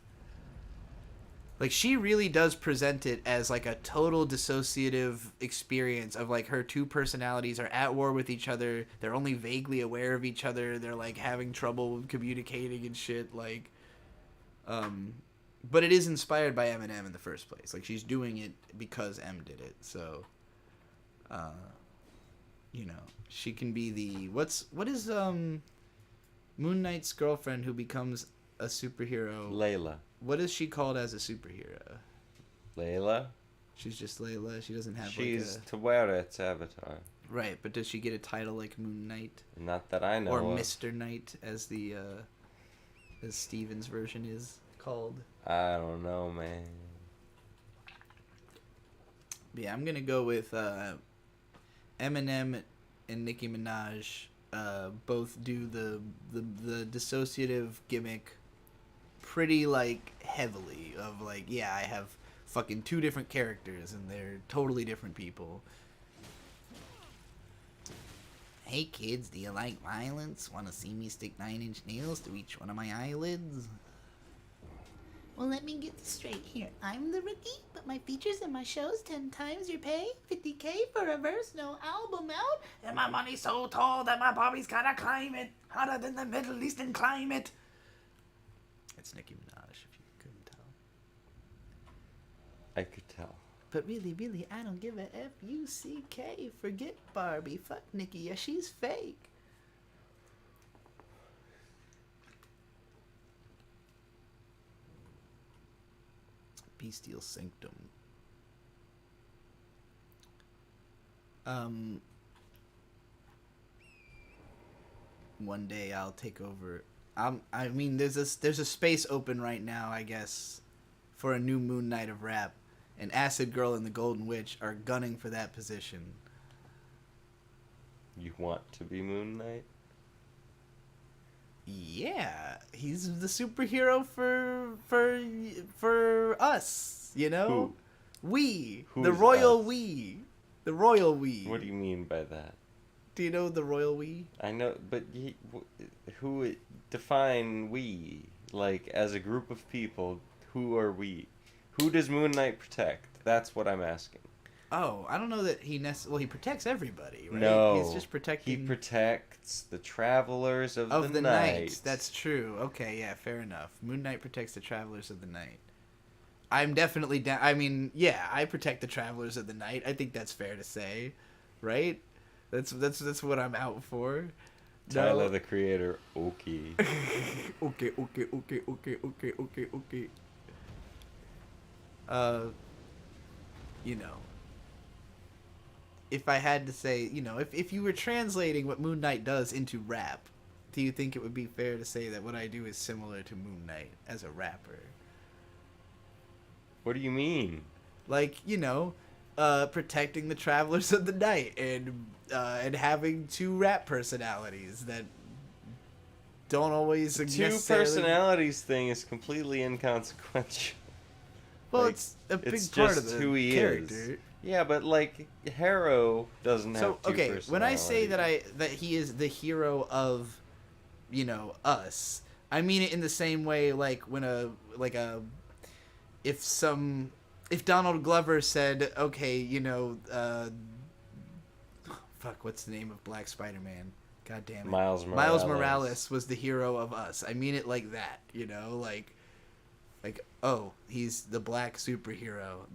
Like, she really does present it as, like, a total dissociative experience of, like, her 2 personalities are at war with each other. They're only vaguely aware of each other. They're, like, having trouble communicating and shit. Like, but it is inspired by Eminem in the first place. Like, she's doing it because M did it. So, you know, she can be the what is Moon Knight's girlfriend who becomes a superhero? Layla. What is she called as a superhero? Layla? She's just Layla. She doesn't have She's like a... Taweret's avatar. Right, but does she get a title like Moon Knight? Not that I know or of. Mr. Knight, as the as Steven's version is called. I don't know, man. Yeah, I'm gonna go with Eminem and Nicki Minaj. Both do the dissociative gimmick pretty like heavily. Of like, yeah, I have fucking two different characters and they're totally different people. Hey kids, do you like violence? Want to see me stick 9-inch nails to each one of my eyelids? Well, let me get this straight here. I'm the rookie, but my features and my shows 10 times your pay. 50K for a verse, no album out. And my money's so tall that my Bobby's gotta climb it. Hotter than the Middle Eastern climate. It's Nicki Minaj, if you couldn't tell. I could tell. But really, I don't give a F-U-C-K. Forget Barbie. Fuck Nicki. Yeah, she's fake. Bestial Sanctum. One day I'll take over. I mean, there's a space open right now, I guess, for a new Moon Knight of rap. And Acid Girl and the Golden Witch are gunning for that position. You want to be Moon Knight? Yeah, he's the superhero for us, you know? Who? We. Who's the royal us? we. The royal we. What do you mean by that? Do you know the royal we? I know, but who define we? Like, as a group of people, who are we? Who does Moon Knight protect? That's what I'm asking. Oh, I don't know that he he protects everybody, right? No. He's just protecting... He protects the travelers of the night. That's true. Okay, yeah, fair enough. Moon Knight protects the travelers of the night. I'm definitely down... I mean, yeah, I protect the travelers of the night. I think that's fair to say, right? That's what I'm out for. Tyler, the Creator, okay. Okay. You know, if I had to say, you know, if you were translating what Moon Knight does into rap, do you think it would be fair to say that what I do is similar to Moon Knight as a rapper? What do you mean? Like, you know, protecting the travelers of the night and having two rap personalities that don't always Two personalities thing is completely inconsequential. Well, like, it's a big it's part just of the who he character. Is. Yeah, but like Harrow doesn't have two personalities. When I say that he is the hero of, you know, us, I mean it in the same way like when if Donald Glover said, okay, you know, what's the name of Black Spider-Man? God damn it. Miles Morales was the hero of us. I mean it like that, you know, like, oh, he's the black superhero.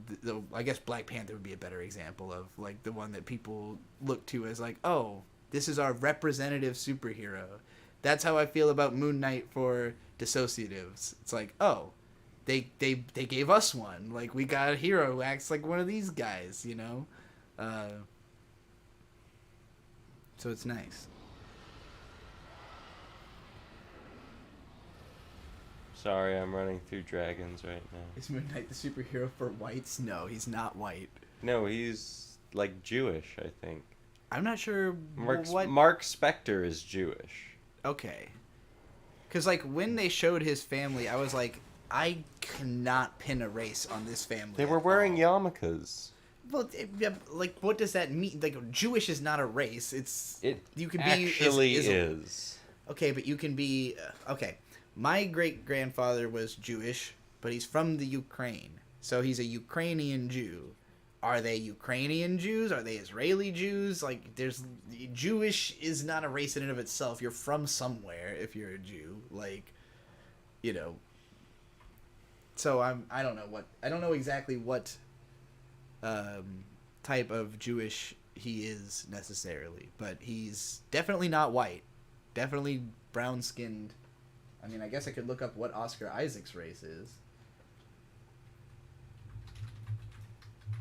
I guess Black Panther would be a better example of, like, the one that people look to as, like, oh, this is our representative superhero. That's how I feel about Moon Knight for dissociatives. It's like, oh, they gave us one. Like, we got a hero who acts like one of these guys, you know? So it's nice. Sorry, I'm running through dragons right now. Is Moon Knight the superhero for whites? No, he's not white. No, he's, like, Jewish, I think. I'm not sure what... Mark Spector is Jewish. Okay. Because, like, when they showed his family, I was like, I cannot pin a race on this family. They were wearing yarmulkes. Well, like, what does that mean? Like, Jewish is not a race. You can actually is. Okay, but you can be... okay. My great-grandfather was Jewish, but he's from the Ukraine. So he's a Ukrainian Jew. Are they Ukrainian Jews? Are they Israeli Jews? Like, Jewish is not a race in and of itself. You're from somewhere if you're a Jew. Like, you know. So I don't know exactly what type of Jewish he is necessarily, but he's definitely not white. Definitely brown skinned. I mean, I guess I could look up what Oscar Isaac's race is.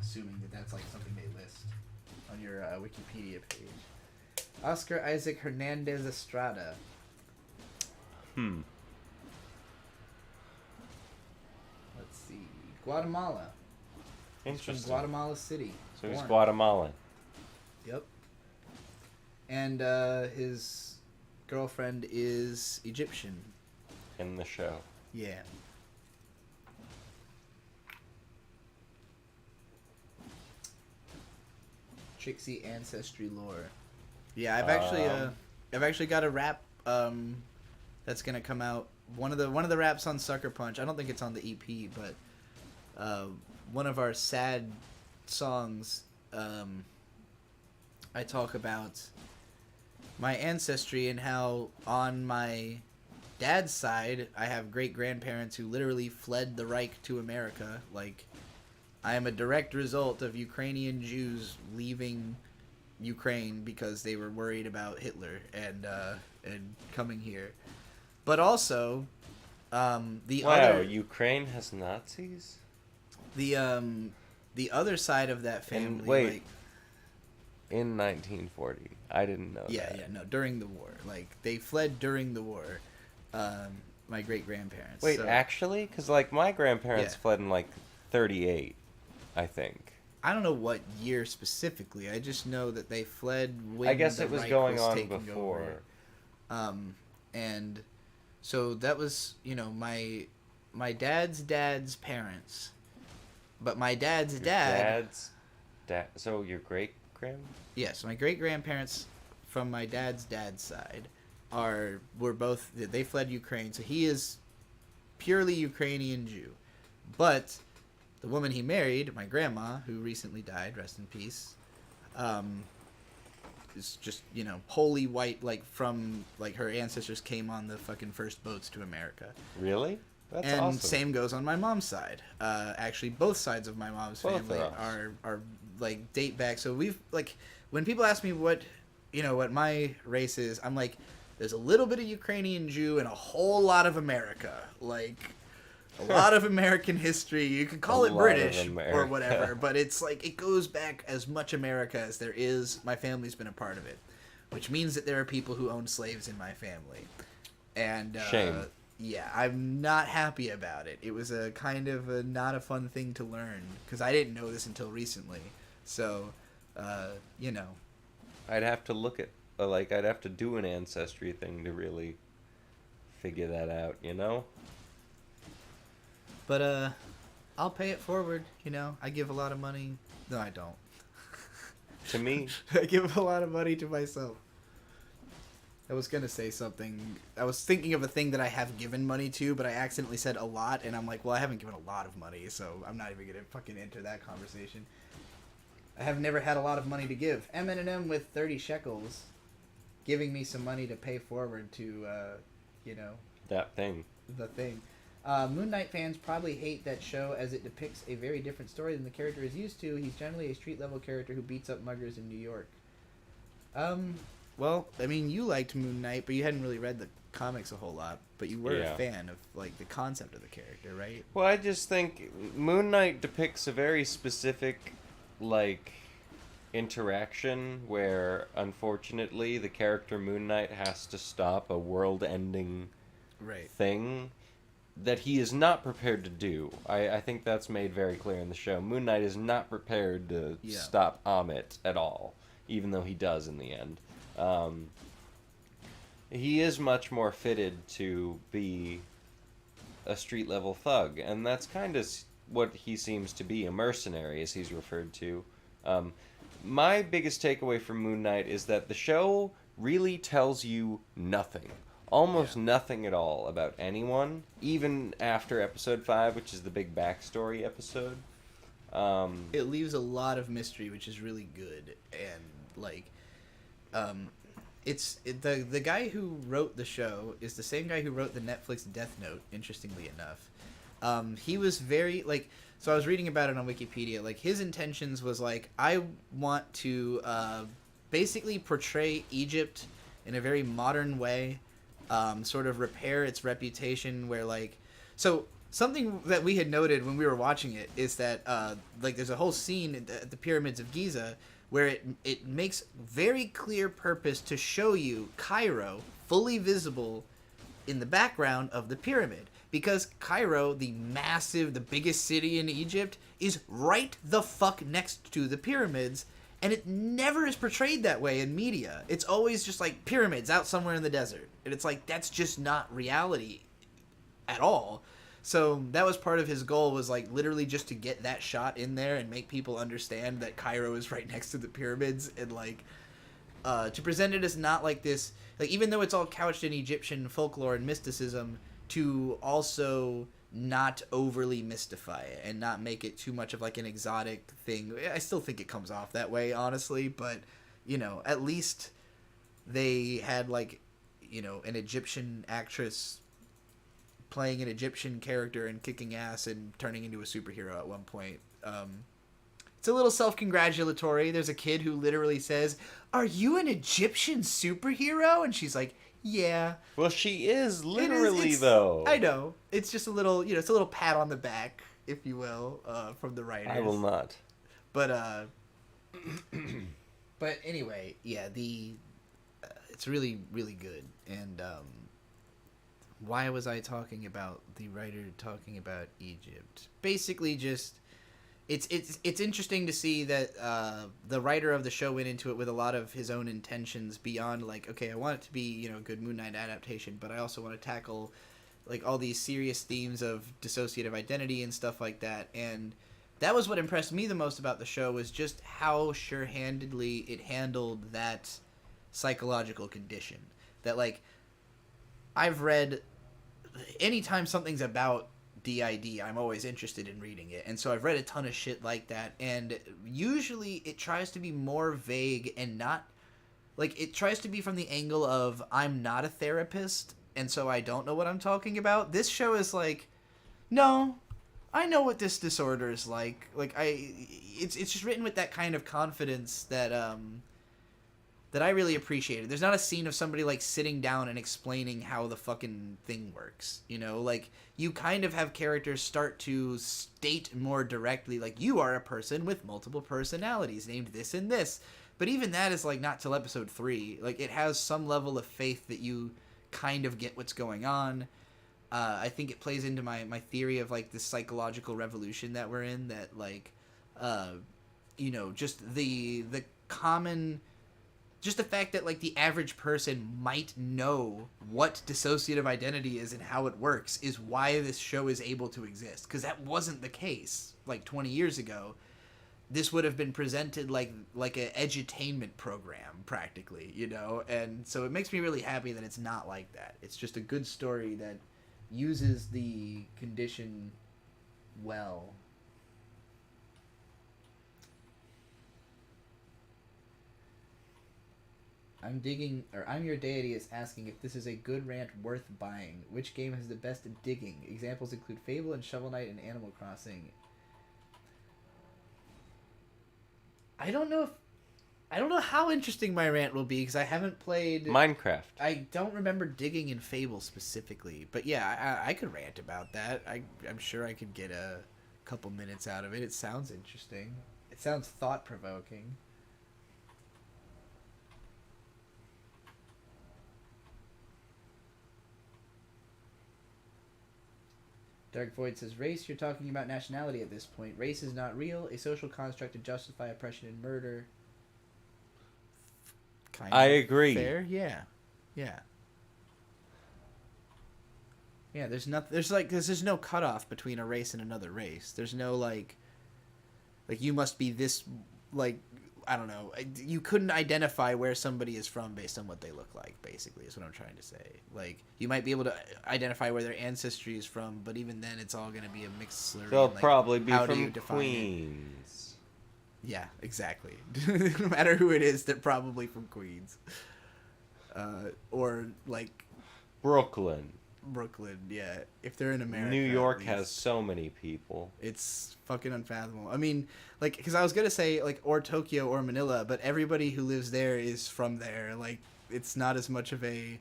Assuming that that's like something they list on your Wikipedia page. Oscar Isaac Hernandez Estrada. Let's see. Guatemala. Interesting. He's from Guatemala City. So he's Born. Guatemalan. Yep. And his girlfriend is Egyptian. In the show. Yeah. Trixie ancestry lore. Yeah, I've actually got a rap that's gonna come out. One of the raps on Sucker Punch. I don't think it's on the EP, but one of our sad songs. I talk about my ancestry and how on my dad's side I have great grandparents who literally fled the Reich to America. Like, I am a direct result of Ukrainian Jews leaving Ukraine because they were worried about Hitler and coming here. But also, Ukraine has Nazis? The other side of that family. And wait, in 1940, I didn't know. Yeah, no, during the war, like they fled during the war. My great grandparents. Wait, actually, because like my grandparents fled in like 38, I think. I don't know what year specifically. I just know that they fled when I guess the it was Reich going was on taking before. Over. And so that was, my dad's parents. But my dad's dad. So your great grand? Yes, my great grandparents from my dad's side they fled Ukraine. So he is purely Ukrainian Jew. But the woman he married, my grandma, who recently died, rest in peace, is just, wholly white, like from, like her ancestors came on the fucking first boats to America. Really? That's and awesome. Same goes on my mom's side. Actually, both sides of my mom's family are like date back. So we've like when people ask me what my race is, I'm like, there's a little bit of Ukrainian Jew and a whole lot of America. Like a lot of American history. You could call it British or whatever, but it's like it goes back as much America as there is. My family's been a part of it, which means that there are people who own slaves in my family. And shame. Yeah, I'm not happy about it. It was a kind of not a fun thing to learn because I didn't know this until recently. So, I'd have to look at, I'd have to do an ancestry thing to really figure that out, But, I'll pay it forward, I give a lot of money. No, I don't. To me? I give a lot of money to myself. I was going to say something. I was thinking of a thing that I have given money to, but I accidentally said a lot, and I'm like, well, I haven't given a lot of money, so I'm not even going to fucking enter that conversation. I have never had a lot of money to give. M&M with 30 shekels giving me some money to pay forward to, that thing. The thing. Moon Knight fans probably hate that show as it depicts a very different story than the character is used to. He's generally a street-level character who beats up muggers in New York. Well, I mean, you liked Moon Knight, but you hadn't really read the comics a whole lot. But you were a fan of, like, the concept of the character, right? Well, I just think Moon Knight depicts a very specific, interaction where, unfortunately, the character Moon Knight has to stop a world-ending thing that he is not prepared to do. I think that's made very clear in the show. Moon Knight is not prepared to stop Amit at all, even though he does in the end. He is much more fitted to be a street-level thug, and that's kind of what he seems to be, a mercenary, as he's referred to. My biggest takeaway from Moon Knight is that the show really tells you nothing. Almost nothing at all about anyone, even after episode 5, which is the big backstory episode. It leaves a lot of mystery, which is really good, and, the guy who wrote the show is the same guy who wrote the Netflix Death Note, interestingly enough. He was very like. So I was reading about it on Wikipedia. Like his intentions was like, I want to basically portray Egypt in a very modern way, sort of repair its reputation. Where like, so something that we had noted when we were watching it is that like there's a whole scene at the pyramids of Giza where it makes very clear purpose to show you Cairo fully visible in the background of the pyramid. Because Cairo, the biggest city in Egypt, is right the fuck next to the pyramids, and it never is portrayed that way in media. It's always just like pyramids out somewhere in the desert. And it's like, that's just not reality at all. So that was part of his goal, was like literally just to get that shot in there and make people understand that Cairo is right next to the pyramids, and like to present it as not like this, like even though it's all couched in Egyptian folklore and mysticism, to also not overly mystify it and not make it too much of like an exotic thing. I still think it comes off that way, honestly, but you know, at least they had like, you know, an Egyptian actress playing an Egyptian character and kicking ass and turning into a superhero at one point. It's a little self-congratulatory. There's a kid who literally says, "Are you an Egyptian superhero?" And she's like, "Yeah." Well, she is literally, though. I know. It's just a little, you know, it's a little pat on the back, if you will, from the writers. I will not. But but anyway, yeah, it's really, really good. And why was I talking about the writer talking about Egypt? Basically, just it's interesting to see that the writer of the show went into it with a lot of his own intentions beyond like, okay, I want it to be, you know, a good Moon Knight adaptation, but I also want to tackle like all these serious themes of dissociative identity and stuff like that. And that was what impressed me the most about the show, was just how sure-handedly it handled that psychological condition. That like, I've read, anytime something's about DID, I'm always interested in reading it, and so I've read a ton of shit like that, and usually it tries to be more vague and not like, it tries to be from the angle of, I'm not a therapist and so I don't know what I'm talking about. This show is like, no, I know what this disorder is like it's just written with that kind of confidence that that I really appreciated. There's not a scene of somebody like sitting down and explaining how the fucking thing works, you know? Like, you kind of have characters start to state more directly, like, you are a person with multiple personalities named this and this. But even that is like not till episode 3. Like, it has some level of faith that you kind of get what's going on. I think it plays into my theory of like this psychological revolution that we're in, that like, you know, just the common, just the fact that like the average person might know what dissociative identity is and how it works is why this show is able to exist. Because that wasn't the case like 20 years ago. This would have been presented like a edutainment program practically, you know? And so it makes me really happy that it's not like that. It's just a good story that uses the condition well. I'm Your Deity is asking if this is a good rant worth buying. Which game has the best digging? Examples include Fable and Shovel Knight and Animal Crossing. I don't know how interesting my rant will be because I haven't played Minecraft. I don't remember digging in Fable specifically, but yeah, I could rant about that. I'm sure I could get a couple minutes out of it. It sounds interesting. It sounds thought-provoking. Dark Void says, race, you're talking about nationality at this point. Race is not real, a social construct to justify oppression and murder. Kind I of agree. Fair? Yeah. Yeah. Yeah, there's no cutoff between a race and another race. There's no like you must be this, like, I don't know. You couldn't identify where somebody is from based on what they look like, basically, is what I'm trying to say. Like, you might be able to identify where their ancestry is from, but even then it's all going to be a mixed slurry. They'll like, probably be how do from you define Queens. it? Yeah, exactly. No matter who it is, they're probably from Queens. Or, like... Brooklyn. Brooklyn, yeah. If they're in America, New at York least. has so many people. It's fucking unfathomable. I mean, like, because I was gonna say like or Tokyo or Manila, but everybody who lives there is from there. Like, it's not as much of a,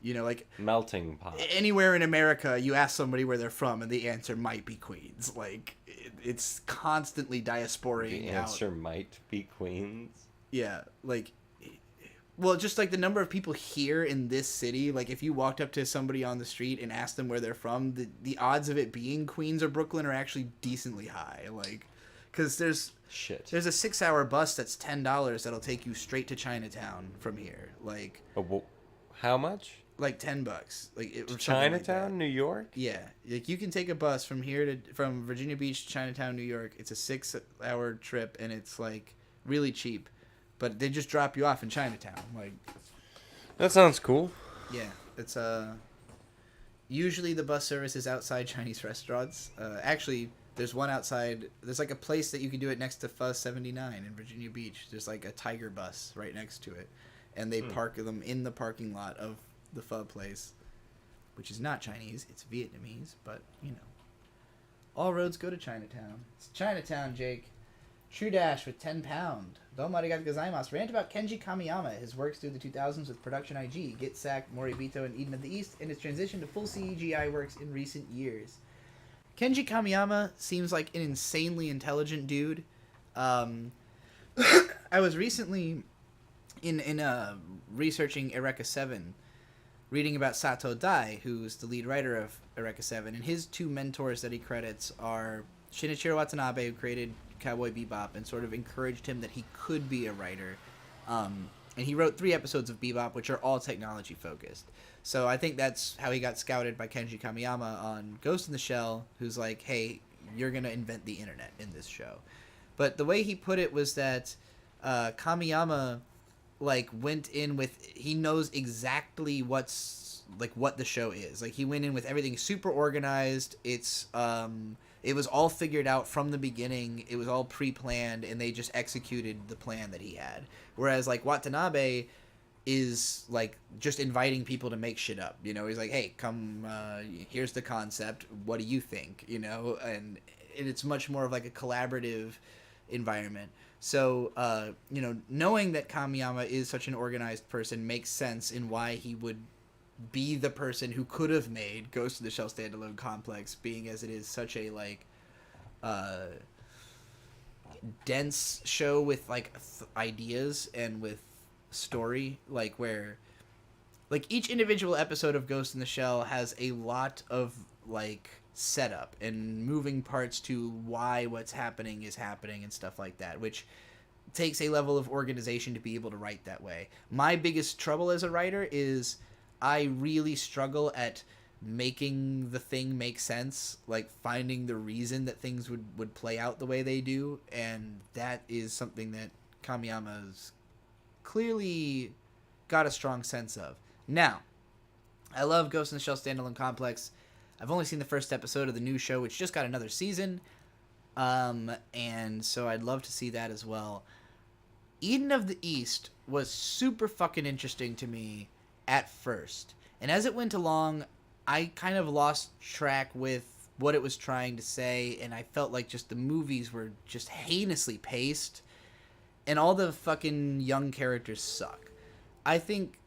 like Melting pot. anywhere in America, you ask somebody where they're from, and the answer might be Queens. Like, it's constantly diasporing The out. answer might be Queens. Yeah, like, well, just like the number of people here in this city, like if you walked up to somebody on the street and asked them where they're from, the odds of it being Queens or Brooklyn are actually decently high. Like, because there's a 6-hour bus that's $10 that'll take you straight to Chinatown from here. Like, How much? like $10, like to Chinatown, like New York. Yeah, like you can take a bus from from Virginia Beach to Chinatown, New York. It's a 6-hour trip, and it's like really cheap. But they just drop you off in Chinatown. Like, That sounds cool. yeah, it's usually the bus service is outside Chinese restaurants. Actually, there's one outside. There's like a place that you can do it next to Fuzz 79 in Virginia Beach. There's like a Tiger bus right next to it, and they park them in the parking lot of the pho place, which is not Chinese. It's Vietnamese, but all roads go to Chinatown. It's Chinatown, Jake. True Dash with £10. Domo arigato gozaimasu. Rant about Kenji Kamiyama, his works through the 2000s with Production IG, Get Sacked, Moribito, and Eden of the East, and his transition to full CGI works in recent years. Kenji Kamiyama seems like an insanely intelligent dude. I was recently in researching Eureka 7, reading about Sato Dai, who's the lead writer of Eureka 7, and his two mentors that he credits are Shinichiro Watanabe, who created Cowboy Bebop and sort of encouraged him that he could be a writer. And he wrote 3 episodes of Bebop, which are all technology focused. So I think that's how he got scouted by Kenji Kamiyama on Ghost in the Shell, who's like, hey, you're going to invent the internet in this show. But the way he put it was that Kamiyama like went in with, he knows exactly what the show is. Like, he went in with everything super organized. It was all figured out from the beginning. It was all pre-planned, and they just executed the plan that he had. Whereas, like, Watanabe is, like, just inviting people to make shit up. He's like, hey, come, here's the concept. What do you think? And it's much more of, like, a collaborative environment. So, knowing that Kamiyama is such an organized person makes sense in why he would be the person who could have made Ghost of the Shell standalone complex, being as it is such a dense show with like ideas and with story, like where like each individual episode of Ghost in the Shell has a lot of like setup and moving parts to why what's happening is happening and stuff like that, which takes a level of organization to be able to write that way. My biggest trouble as a writer is I really struggle at making the thing make sense, like finding the reason that things would play out the way they do, and that is something that Kamiyama's clearly got a strong sense of. Now, I love Ghost in the Shell standalone complex. I've only seen the first episode of the new show, which just got another season, and so I'd love to see that as well. Eden of the East was super fucking interesting to me at first, and as it went along, I kind of lost track with what it was trying to say, and I felt like just the movies were just heinously paced, and all the fucking young characters suck. I think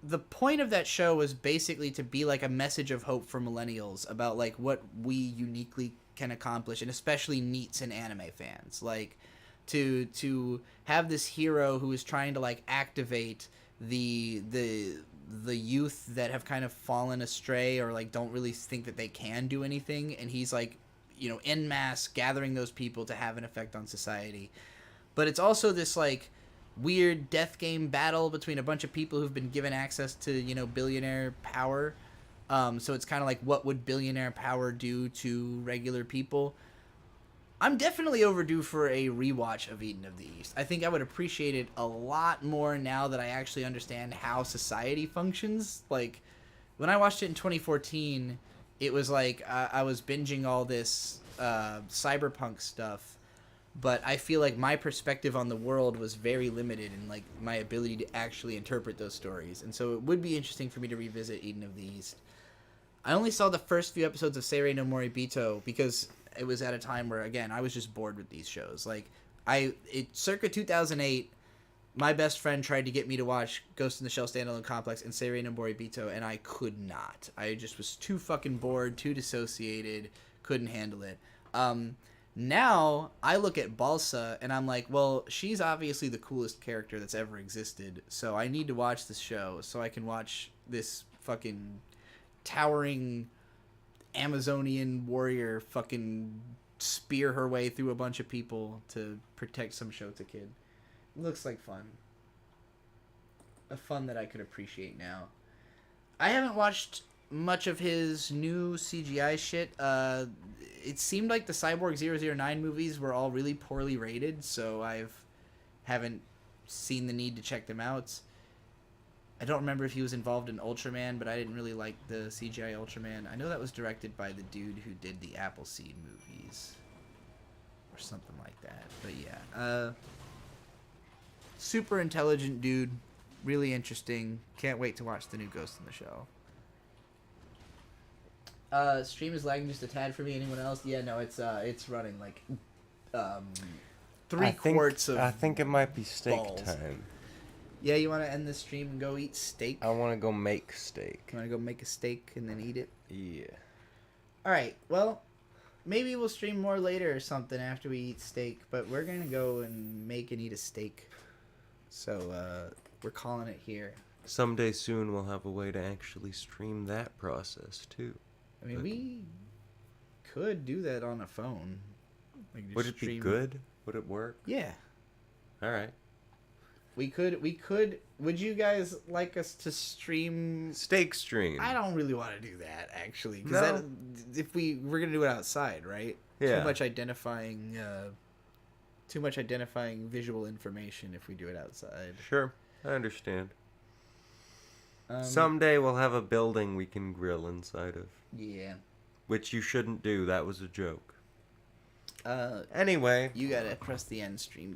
the point of that show was basically to be like a message of hope for millennials about like what we uniquely can accomplish, and especially NEETs and anime fans, like to have this hero who is trying to like activate the youth that have kind of fallen astray or like don't really think that they can do anything, and he's like, en masse gathering those people to have an effect on society. But it's also this like weird death game battle between a bunch of people who've been given access to billionaire power. So it's kind of like, what would billionaire power do to regular people? I'm definitely overdue for a rewatch of Eden of the East. I think I would appreciate it a lot more now that I actually understand how society functions. Like, when I watched it in 2014, it was like I was binging all this cyberpunk stuff, but I feel like my perspective on the world was very limited in like my ability to actually interpret those stories. And so it would be interesting for me to revisit Eden of the East. I only saw the first few episodes of Seirei no Moribito because it was at a time where, again, I was just bored with these shows. Like, circa 2008, my best friend tried to get me to watch Ghost in the Shell Standalone Complex and Seirei no Moribito, and I could not. I just was too fucking bored, too dissociated, couldn't handle it. Now, I look at Balsa, and I'm like, well, she's obviously the coolest character that's ever existed, so I need to watch this show so I can watch this fucking towering Amazonian warrior fucking spear her way through a bunch of people to protect some Shota kid. Looks like fun. A fun that I could appreciate now. I haven't watched much of his new CGI shit. It seemed like the Cyborg 009 movies were all really poorly rated, so haven't seen the need to check them out. I don't remember if he was involved in Ultraman, but I didn't really like the CGI Ultraman. I know that was directed by the dude who did the Appleseed movies. Or something like that. But yeah. Super intelligent dude. Really interesting. Can't wait to watch the new Ghost in the Shell. Stream is lagging just a tad for me. Anyone else? Yeah, no, it's running like 3 quarts of I think it might be steak balls. time. Yeah, you want to end the stream and go eat steak? I want to go make steak. You want to go make a steak and then eat it? Yeah. Alright, well, maybe we'll stream more later or something after we eat steak, but we're going to go and make and eat a steak. So, we're calling it here. Someday soon we'll have a way to actually stream that process, too. I mean, we could do that on a phone. Like, just Would it be good? Would it work? Yeah. Alright. We could, would you guys like us to stream? Steak stream. I don't really want to do that, actually. No. Because if we're going to do it outside, right? Yeah. Too much identifying visual information if we do it outside. Sure, I understand. Someday we'll have a building we can grill inside of. Yeah. Which you shouldn't do, that was a joke. Uh, Anyway. You gotta press the end stream button.